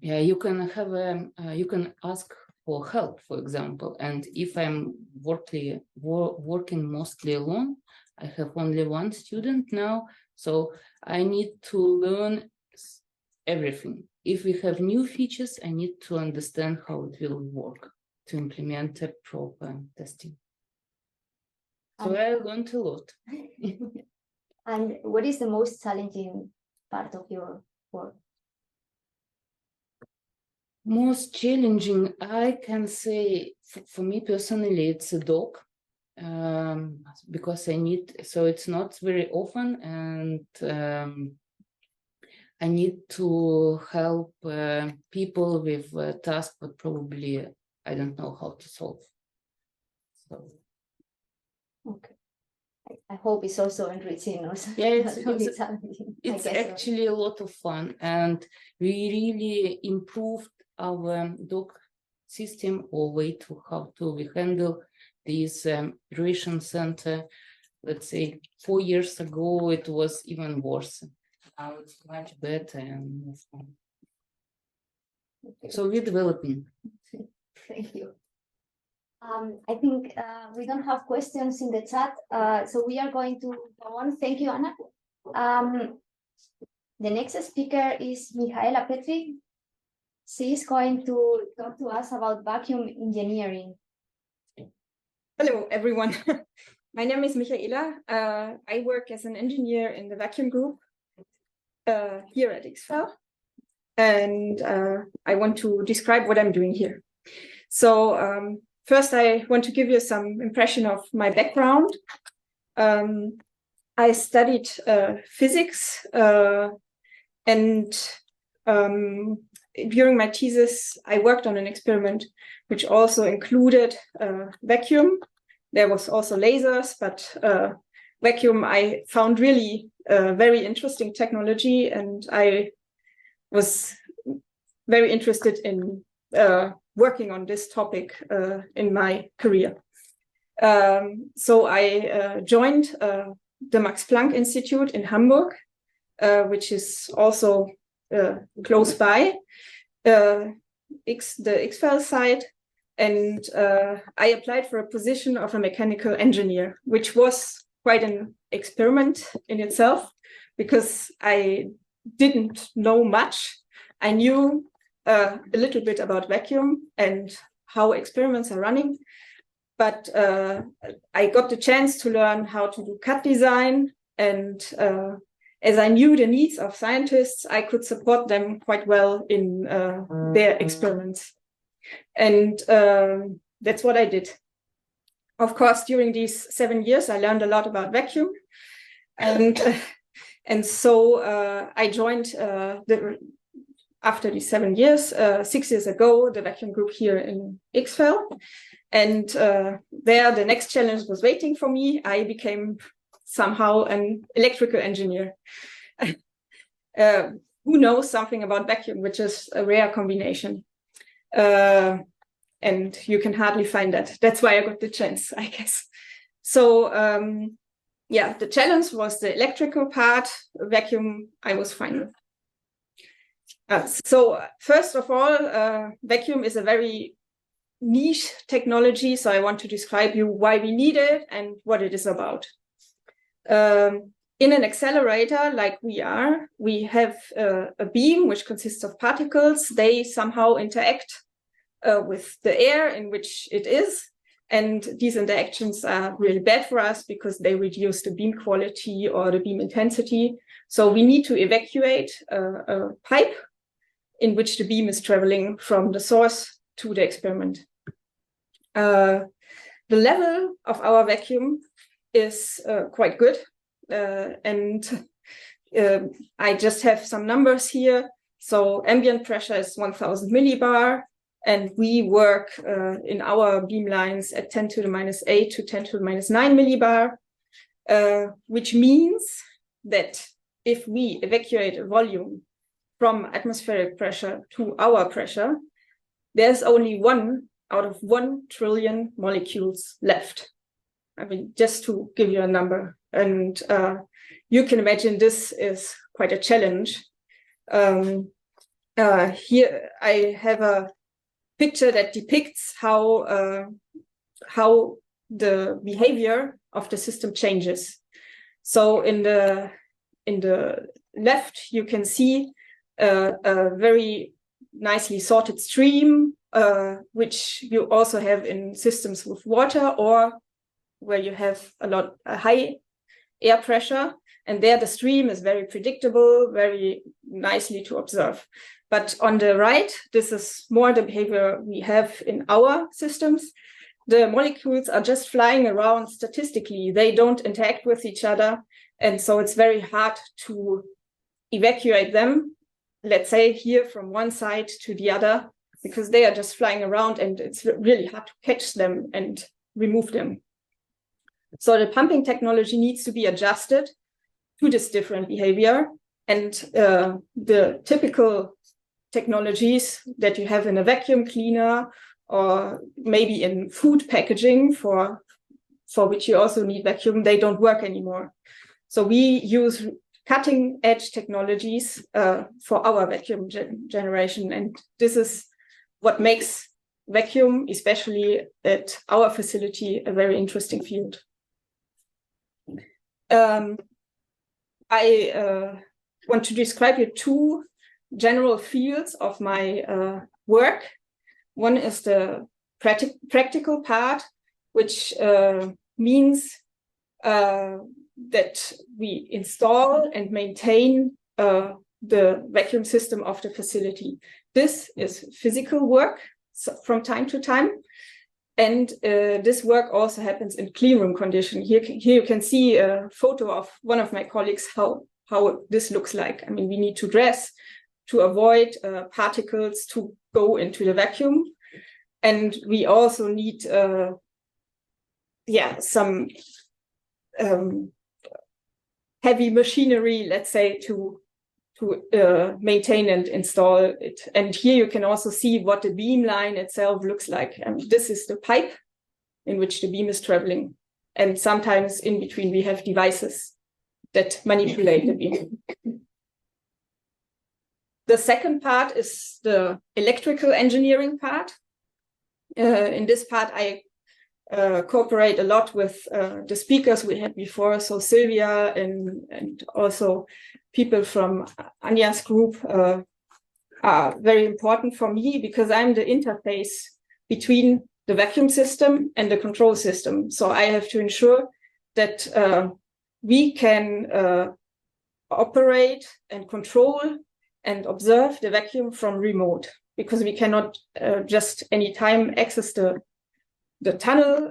you can ask for help, for example. And if I'm working mostly alone, I have only one student now, so I need to learn everything. If we have new features, I need to understand how it will work to implement a proper testing. So I learned a lot. And what is the most challenging part of your work? Most challenging, I can say, for me personally, it's a dog, because so it's not very often, and I need to help people with a task that probably I don't know how to solve. So. Okay. I hope it's also enriching. Yeah, it's actually a lot of fun, and we really improved our doc system, or way to how to handle this iteration center. Let's say 4 years ago, it was even worse. Now it's much better and more fun. Okay. So we're developing. Thank you. I think we don't have questions in the chat, so we are going to go on. Thank you, Anna. The next speaker is Michaela Petri. She is going to talk to us about vacuum engineering. Hello, everyone. My name is Michaela. I work as an engineer in the vacuum group here at XFEL. And I want to describe what I'm doing here. So first, I want to give you some impression of my background. I studied physics, and during my thesis, I worked on an experiment which also included vacuum. There was also lasers, but vacuum I found really a very interesting technology, and I was very interested in working on this topic in my career. So I joined the Max Planck Institute in Hamburg, which is also close by the XFEL site. And I applied for a position of a mechanical engineer, which was quite an experiment in itself, because I didn't know much. I knew a little bit about vacuum and how experiments are running, but I got the chance to learn how to do CAD design, and as I knew the needs of scientists, I could support them quite well in their experiments. And that's what I did. Of course, during these 7 years, I learned a lot about vacuum. And so I joined after these 7 years, 6 years ago, the vacuum group here in XFEL. And there, the next challenge was waiting for me. I became somehow an electrical engineer. Who knows something about vacuum, which is a rare combination. And you can hardly find that. That's why I got the chance, I guess. So yeah, the challenge was the electrical part. Vacuum, I was fine with. So first of all, vacuum is a very niche technology. So I want to describe you why we need it and what it is about. In an accelerator like we are, we have a beam which consists of particles. They somehow interact with the air in which it is. And these interactions are really bad for us because they reduce the beam quality or the beam intensity. So we need to evacuate a pipe in which the beam is traveling from the source to the experiment. The level of our vacuum is quite good. And I just have some numbers here. So ambient pressure is 1000 millibar. And we work in our beamlines at 10 to the minus 8 to 10 to the minus 9 millibar, which means that if we evacuate a volume from atmospheric pressure to our pressure, there's only 1 out of 1 trillion molecules left. I mean, just to give you a number. And you can imagine this is quite a challenge. Here I have a picture that depicts how the behavior of the system changes. So in the left, you can see a very nicely sorted stream, which you also have in systems with water or where you have a high air pressure. And there the stream is very predictable, very nicely to observe. But on the right, this is more the behavior we have in our systems. The molecules are just flying around statistically. They don't interact with each other. And so it's very hard to evacuate them, let's say here from one side to the other, because they are just flying around and it's really hard to catch them and remove them. So the pumping technology needs to be adjusted to this different behavior. And the typical technologies that you have in a vacuum cleaner or maybe in food packaging for which you also need vacuum, they don't work anymore. So we use cutting edge technologies for our vacuum generation. And this is what makes vacuum, especially at our facility, a very interesting field. I want to describe you 2 general fields of my work. One is the practical part, which means that we install and maintain the vacuum system of the facility. This is physical work from time to time. And this work also happens in clean room condition. Here you can see a photo of one of my colleagues, how this looks like. I mean, we need to dress to avoid particles to go into the vacuum. And we also need some heavy machinery, let's say, to maintain and install it. And here you can also see what the beamline itself looks like. This is the pipe in which the beam is traveling. And sometimes in between we have devices that manipulate the beam. The second part is the electrical engineering part. In this part, I cooperate a lot with the speakers we had before. So Sylvia and also people from Anja's group are very important for me because I'm the interface between the vacuum system and the control system. So I have to ensure that we can operate and control and observe the vacuum from remote, because we cannot just anytime access the tunnel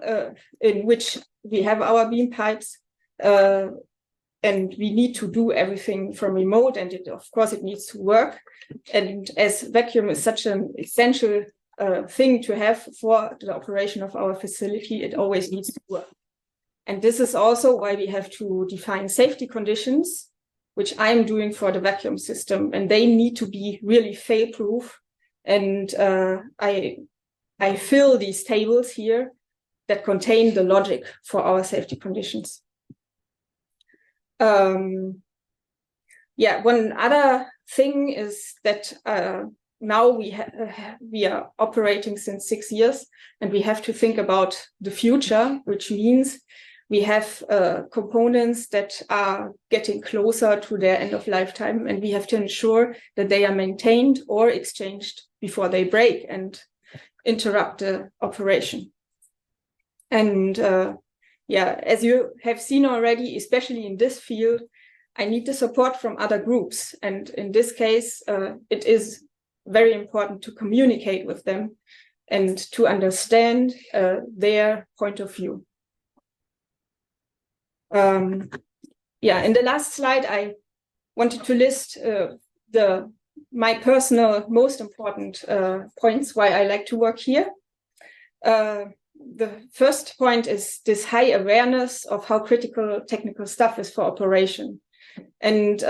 in which we have our beam pipes, and we need to do everything from remote, and of course it needs to work. And as vacuum is such an essential thing to have for the operation of our facility, it always needs to work. And this is also why we have to define safety conditions, which I'm doing for the vacuum system, and they need to be really fail-proof. And I fill these tables here that contain the logic for our safety conditions. One other thing is that now we are operating since 6 years, and we have to think about the future, which means we have components that are getting closer to their end of lifetime, and we have to ensure that they are maintained or exchanged before they break and interrupt the operation. And as you have seen already, especially in this field, I need the support from other groups. And in this case, it is very important to communicate with them and to understand their point of view. In the last slide, I wanted to list my personal most important points why I like to work here. The first point is this high awareness of how critical technical stuff is for operation. And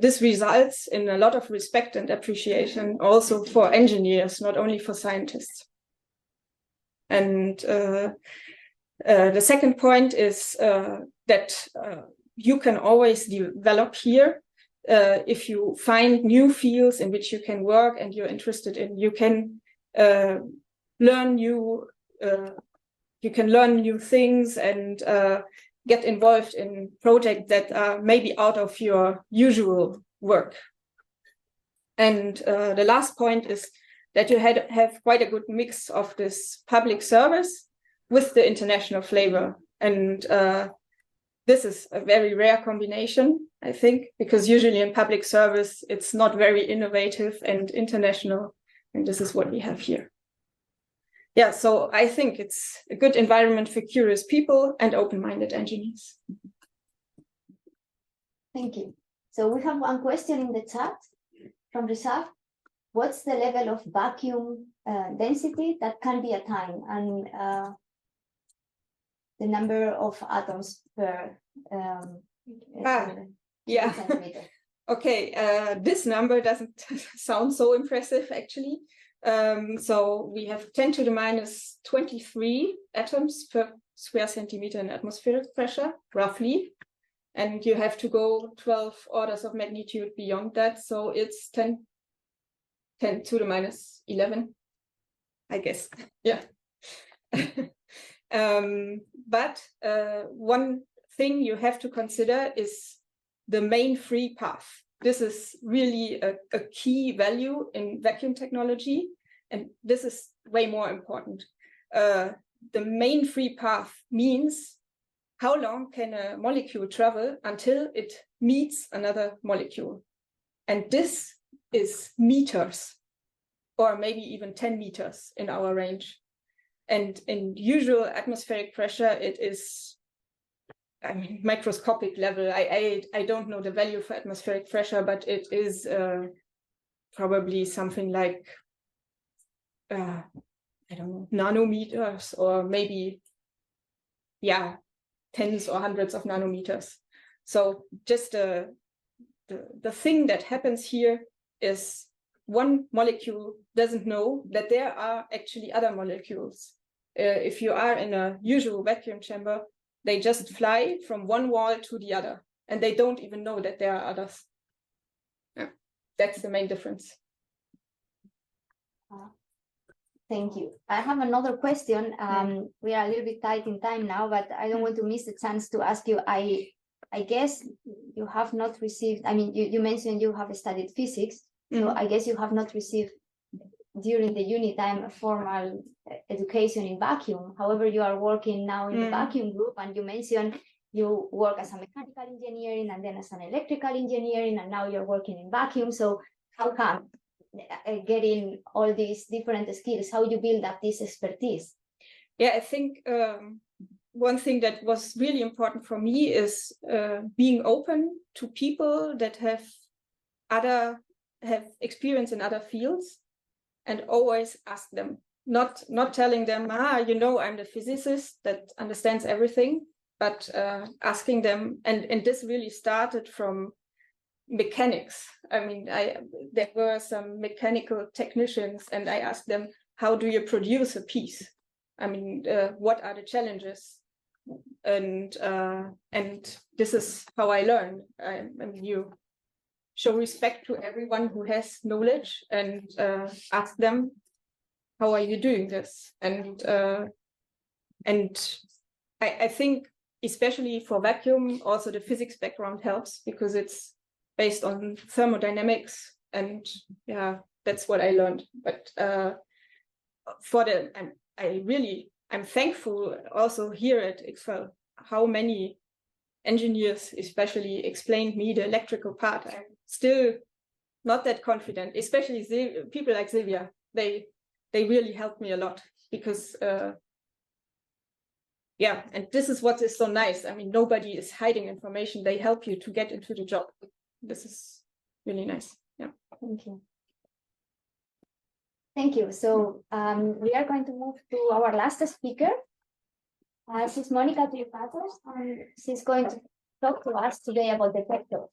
this results in a lot of respect and appreciation also for engineers, not only for scientists. And the second point is that you can always develop here. If you find new fields in which you can work and you're interested in, you can learn new things and get involved in projects that are maybe out of your usual work. And the last point is that you have quite a good mix of this public service with the international flavor. And this is a very rare combination, I think, because usually in public service, it's not very innovative and international. And this is what we have here. Yeah, so I think it's a good environment for curious people and open-minded engineers. Thank you. So we have one question in the chat from Rishab. What's the level of vacuum density that can be attained, and the number of atoms per centimeter? Okay, this number doesn't sound so impressive, actually. So we have 10 to the minus 23 atoms per square centimeter in atmospheric pressure, roughly. And you have to go 12 orders of magnitude beyond that. So it's 10 to the minus 11, I guess. Yeah. But one thing you have to consider is the main free path. This is really a key value in vacuum technology, and this is way more important. The main free path means how long can a molecule travel until it meets another molecule. And this is meters, or maybe even 10 meters in our range. And in usual atmospheric pressure, it is, I mean, microscopic level. I don't know the value for atmospheric pressure, but it is probably something like, I don't know, nanometers, or maybe, tens or hundreds of nanometers. So just the thing that happens here is one molecule doesn't know that there are actually other molecules. If you are in a usual vacuum chamber, they just fly from one wall to the other, and they don't even know that there are others. Yeah, that's the main difference. Thank you. I have another question. We are a little bit tight in time now, but I don't want to miss the chance to ask you. I guess you have not received, I mean, you mentioned you have studied physics, so I guess you have not received during the uni time a formal education in vacuum. However, you are working now in the vacuum group, and you mentioned you work as a mechanical engineering and then as an electrical engineering, and now you're working in vacuum. So how come getting all these different skills, how you build up this expertise? Yeah, I think one thing that was really important for me is being open to people that have experience in other fields, and always ask them, not telling them, I'm the physicist that understands everything, but asking them, and this really started from mechanics. I mean, there were some mechanical technicians, and I asked them, how do you produce a piece? I mean, what are the challenges? And this is how I learned. I mean, you show respect to everyone who has knowledge, and ask them, how are you doing this? And I think especially for vacuum, also the physics background helps, because it's based on thermodynamics, and yeah, that's what I learned. But I'm thankful also here at XFEL how many engineers especially explained me the electrical part. I'm still not that confident, especially people like Silvia. They really helped me a lot, because yeah, and this is what is so nice. I mean, nobody is hiding information. They help you to get into the job. This is really nice. Yeah. Thank you. Thank you. So we are going to move to our last speaker. She's Monica Tripatos, and she's going to talk to us today about detectors.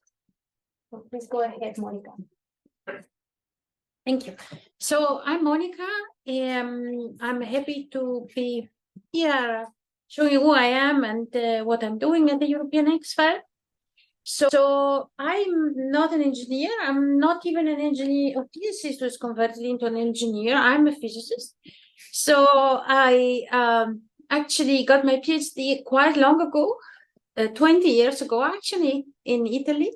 So please go ahead, Monica. Thank you. So I'm Monica. I'm happy to be here showing you who I am and what I'm doing at the European XFEL. So I'm not an engineer. I'm not even an engineer. A physicist who is converted into an engineer. I'm a physicist. So I actually got my PhD quite long ago, 20 years ago, actually, in Italy.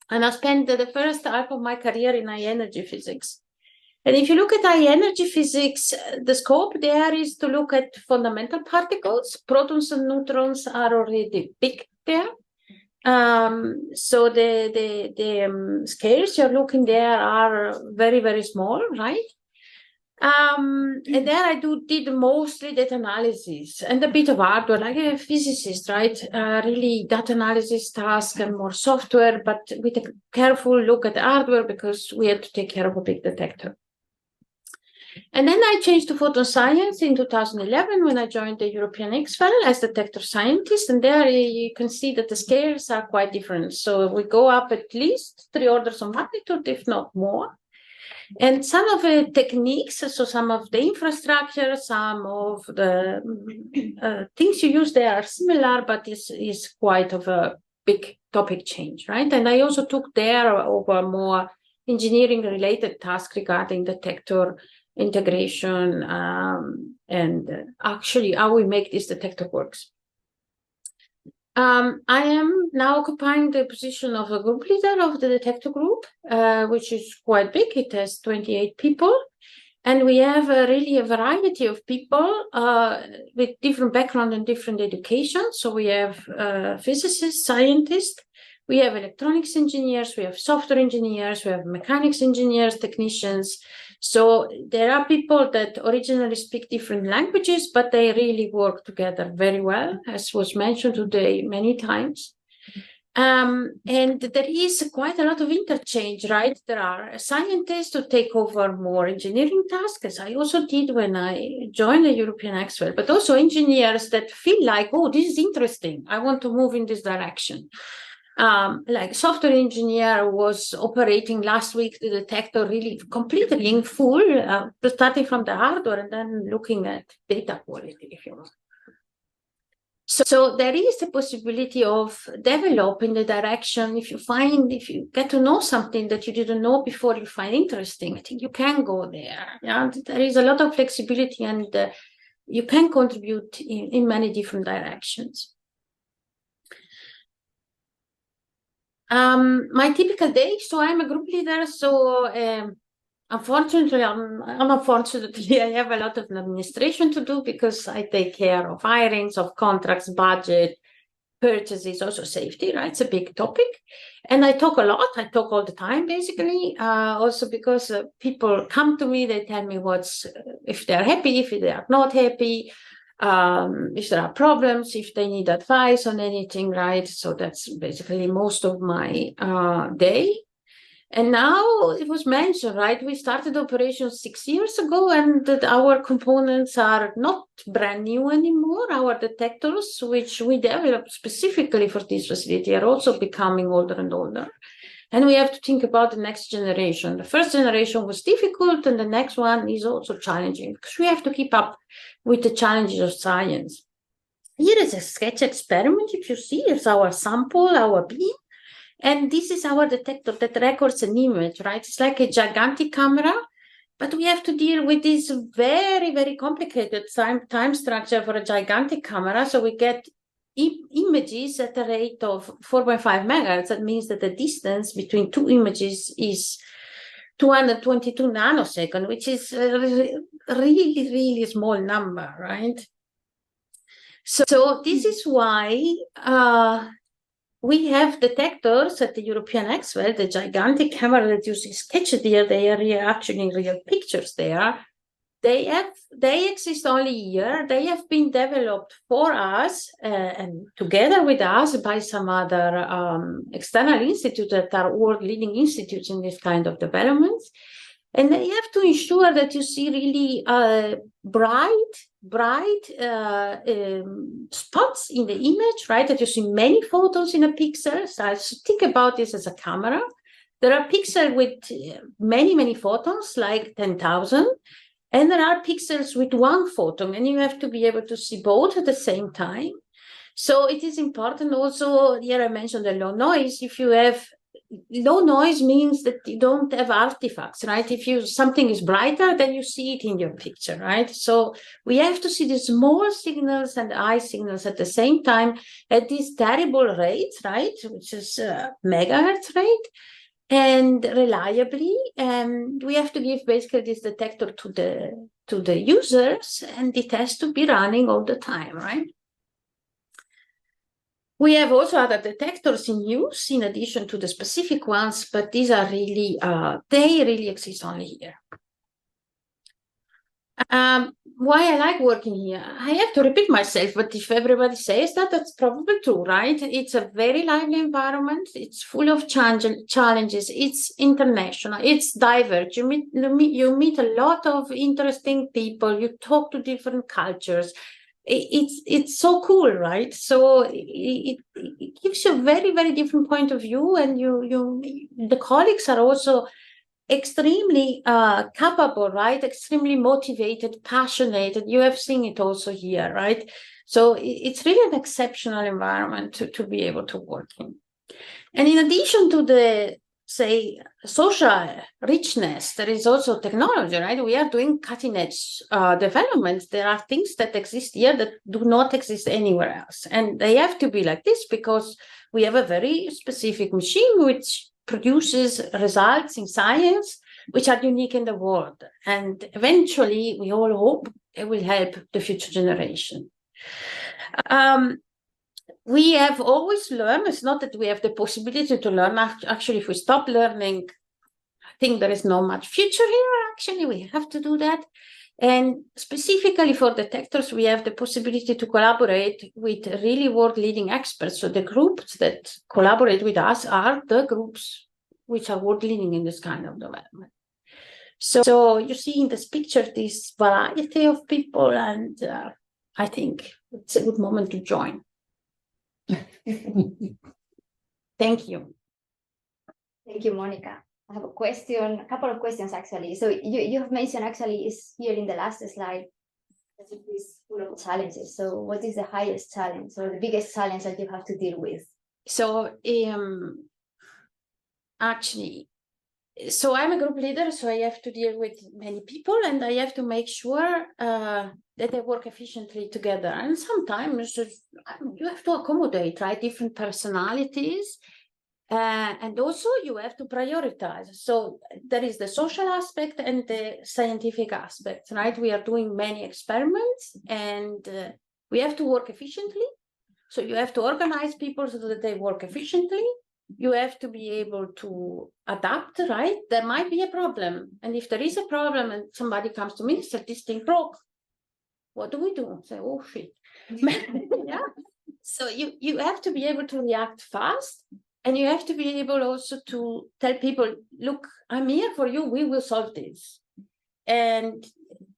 And I spent the first half of my career in high energy physics. And if you look at high energy physics, the scope there is to look at fundamental particles. Protons and neutrons are already big there. So the scales you're looking there are very, very small, right? And then I did mostly data analysis and a bit of hardware, like a physicist, right? Really data analysis task and more software, but with a careful look at the hardware, because we had to take care of a big detector. And then I changed to photon science in 2011 when I joined the European XFEL as detector scientist. And there you can see that the scales are quite different. So we go up at least 3 orders of magnitude, if not more. And some of the techniques, so some of the infrastructure, some of the things you use there are similar, but is quite of a big topic change, right? And I also took there over more engineering-related tasks regarding detector integration and actually how we make this detector works. I am now occupying the position of a group leader of the detector group, which is quite big. It has 28 people. And we have really a variety of people with different background and different education. So we have physicists, scientists, we have electronics engineers, we have software engineers, we have mechanics engineers, technicians. So there are people that originally speak different languages, but they really work together very well, as was mentioned today many times. And there is quite a lot of interchange, right? There are scientists who take over more engineering tasks, as I also did when I joined the European XFEL, but also engineers that feel like, oh, this is interesting. I want to move in this direction. Like software engineer was operating last week the detector really completely in full, starting from the hardware and then looking at data quality, if you want. So there is the possibility of developing the direction. If you get to know something that you didn't know before you find interesting, I think you can go there. Yeah, there is a lot of flexibility, and you can contribute in many different directions. My typical day, so I'm a group leader, so unfortunately, unfortunately, I have a lot of administration to do because I take care of hirings, of contracts, budget, purchases, also safety, right? It's a big topic. And I talk a lot. I talk all the time, basically, also because people come to me, they tell me if they're happy, if they are not happy, if there are problems, if they need advice on anything, right? So that's basically most of my day. And now it was mentioned, right? We started operations 6 years ago, and that our components are not brand new anymore. Our detectors, which we developed specifically for this facility, are also becoming older and older. And we have to think about the next generation. The first generation was difficult, and the next one is also challenging because we have to keep up with the challenges of science. Here is a sketch experiment. If you see, it's our sample, our beam. And this is our detector that records an image, right? It's like a gigantic camera, but we have to deal with this very, very complicated time structure for a gigantic camera. So we get images at a rate of 4.5 megahertz. That means that the distance between two images is 222 nanoseconds, which is a really, really small number, right? So this is why we have detectors at the European XFEL, the gigantic camera that you see sketched here. They are actually real pictures there. They exist only here. They have been developed for us and together with us by some other external institutes that are world-leading institutes in this kind of developments. And they have to ensure that you see really bright spots in the image, right? That you see many photos in a pixel. So think about this as a camera. There are pixels with many, many photons, like 10,000. And there are pixels with one photon, and you have to be able to see both at the same time. So it is important also, here I mentioned the low noise. If you have low noise means that you don't have artifacts, right? If something is brighter, then you see it in your picture, right? So we have to see the small signals and high signals at the same time at these terrible rates, right? Which is megahertz rate. And reliably, and we have to give basically this detector to the users, and it has to be running all the time, right? We have also other detectors in use in addition to the specific ones, but these are really, they really exist only here. Why I like working here? I have to repeat myself, but if everybody says that, that's probably true, right? It's a very lively environment. It's full of challenges. It's international. It's diverse. You meet a lot of interesting people. You talk to different cultures. It's so cool, right? So it gives you a very, very different point of view, and the colleagues are also extremely capable, right? Extremely motivated, passionate. You have seen it also here, right? So it's really an exceptional environment to be able to work in. And in addition to the, say, social richness, there is also technology, right? We are doing cutting edge developments. There are things that exist here that do not exist anywhere else. And they have to be like this because we have a very specific machine which produces results in science which are unique in the world. And eventually, we all hope it will help the future generation. We have always learned. It's not that we have the possibility to learn. Actually, if we stop learning, I think there is not much future here. Actually, we have to do that. And specifically for detectors, we have the possibility to collaborate with really world-leading experts. So the groups that collaborate with us are the groups which are world-leading in this kind of development. So you see in this picture this variety of people, and I think it's a good moment to join. Thank you. Thank you, Monica. I have a couple of questions actually. So you have mentioned actually is here in the last slide that it is full of challenges. So what is the highest challenge or the biggest challenge that you have to deal with? So actually, so I'm a group leader, so I have to deal with many people and I have to make sure that they work efficiently together. And sometimes you have to accommodate, right, different personalities. And also you have to prioritize. So there is the social aspect and the scientific aspect, right? We are doing many experiments and we have to work efficiently. So you have to organize people so that they work efficiently. You have to be able to adapt, right? There might be a problem. And if there is a problem and somebody comes to me and says, this thing broke, what do we do? Say, oh, shit. Yeah. So you have to be able to react fast. And you have to be able also to tell people, look, I'm here for you. We will solve this. And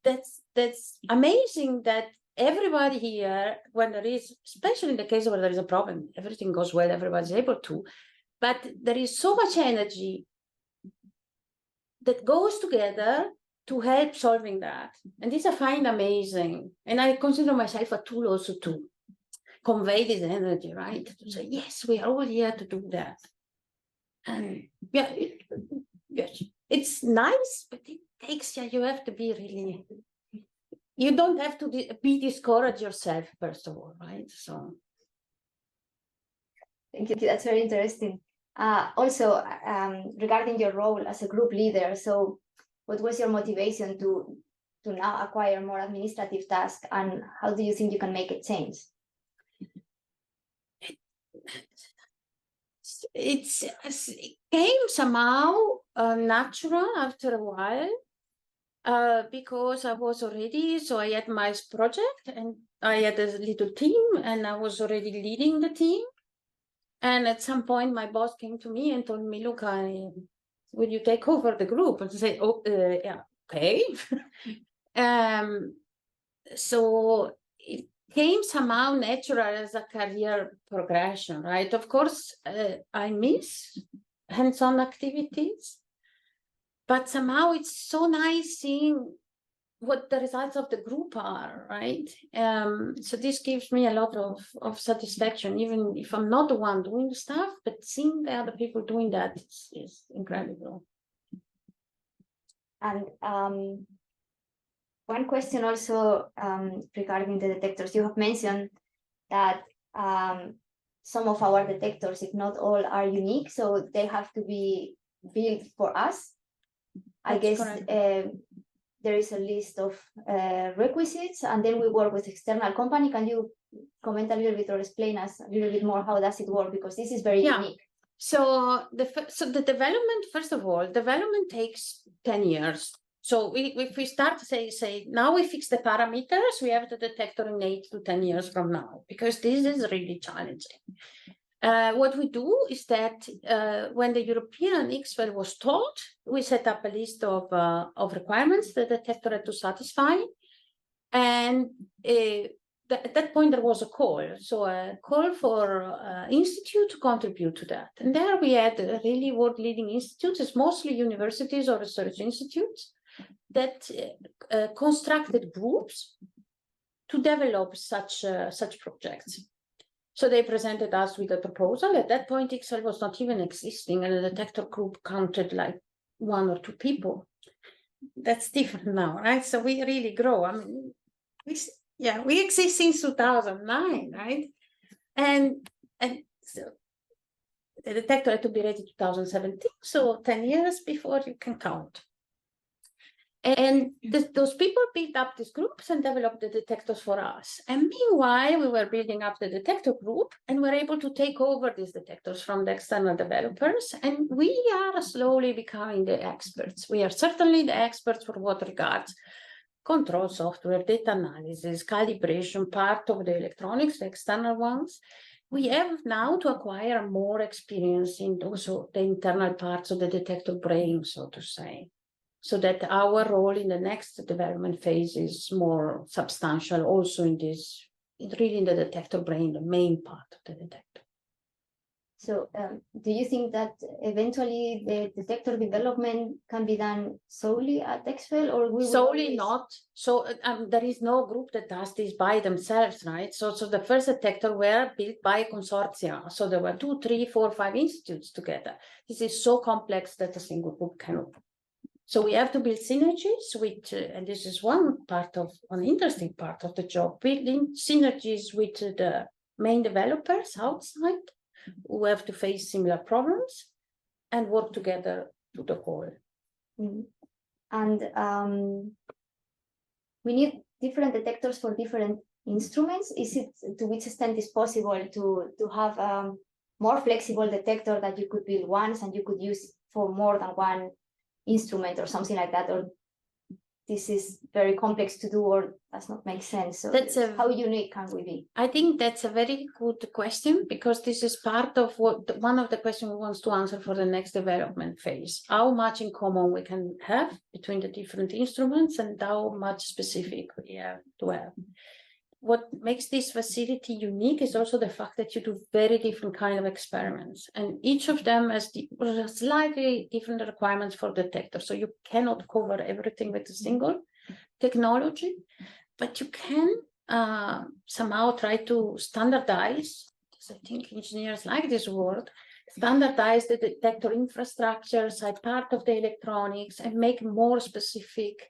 that's amazing that everybody here, when there is, especially in the case where there is a problem, everything goes well, everybody's able to. But there is so much energy that goes together to help solving that. And this I find amazing. And I consider myself a tool also to convey this energy, right? To say, yes, we are all here to do that. And yeah, yes, it's nice, but it takes, you have to be really, you don't have to be discouraged yourself, first of all, right? So. Thank you, that's very interesting. Also, regarding your role as a group leader, so what was your motivation to now acquire more administrative tasks and how do you think you can make a change? It came somehow natural after a while because I was already, so I had my project and I had a little team and I was already leading the team. And at some point my boss came to me and told me, look, will you take over the group? And I said, oh, yeah, okay. So it came somehow natural as a career progression, right? Of course, I miss hands-on activities, but somehow it's so nice seeing what the results of the group are, right? So this gives me a lot of satisfaction, even if I'm not the one doing the stuff, but seeing the other people doing that is incredible. And one question also regarding the detectors. You have mentioned that some of our detectors, if not all, are unique, so they have to be built for us. I guess there is a list of requisites, and then we work with external company. Can you comment a little bit or explain us a little bit more how does it work? Because this is very unique. So the development, first of all, development takes 10 years. So if we start to say, now we fix the parameters, we have the detector in 8 to 10 years from now, because this is really challenging. What we do is that when the European XFEL was taught, we set up a list of requirements the detector had to satisfy. And at that point, there was a call. So a call for institute to contribute to that. And there we had really world-leading institutes, it's mostly universities or research institutes, that constructed groups to develop such projects. So they presented us with a proposal. At that point, XFEL was not even existing, and the detector group counted like 1 or 2 people. That's different now, right? So we really grow. I mean, we exist since 2009, right? And so the detector had to be ready 2017, so 10 years before you can count. And those people built up these groups and developed the detectors for us. And meanwhile, we were building up the detector group and were able to take over these detectors from the external developers. And we are slowly becoming the experts. We are certainly the experts for what regards control software, data analysis, calibration, part of the electronics, the external ones. We have now to acquire more experience in also the internal parts of the detector brain, so to say, so that our role in the next development phase is more substantial also in this, really in the detector brain, the main part of the detector. So do you think that eventually the detector development can be done solely at XFEL, or we will Solely always... not. So there is no group that does this by themselves, right? So the first detector were built by consortia. So there were 2, 3, 4, 5 institutes together. This is so complex that a single group cannot. So we have to build synergies with, and this is one interesting part of the job, building synergies with the main developers outside who have to face similar problems and work together to the goal. Mm. And we need different detectors for different instruments. Is it, to which extent is possible to have more flexible detector that you could build once and you could use for more than one instrument or something like that, or this is very complex to do or does not make sense? So how unique can we be? I think that's a very good question, because this is part of one of the questions we want to answer for the next development phase. How much in common we can have between the different instruments and how much specific we have to have. What makes this facility unique is also the fact that you do very different kind of experiments, and each of them has slightly different requirements for detector. So you cannot cover everything with a single technology, but you can somehow try to standardize, because I think engineers like this word, standardize the detector infrastructure side part of the electronics and make more specific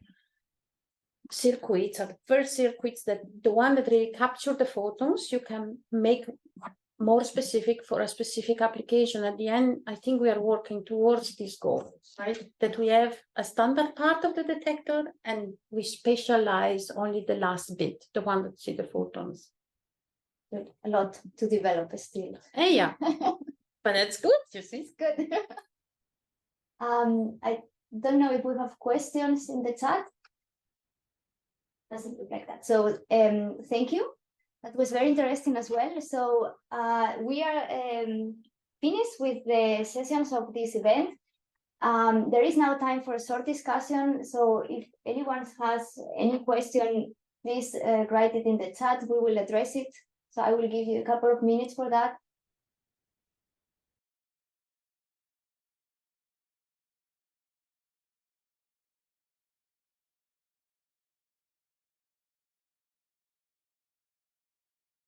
circuits, or the first circuits, that the one that really capture the photons, you can make more specific for a specific application. At the end, I think we are working towards this goal, right? That we have a standard part of the detector and we specialize only the last bit, the one that see the photons. Good. A lot to develop still. Hey, yeah, but that's good, you see. It's good. I don't know if we have questions in the chat. Doesn't look like that. So thank you. That was very interesting as well. So we are finished with the sessions of this event. There is now time for a short discussion. So if anyone has any question, please write it in the chat. We will address it. So I will give you a couple of minutes for that.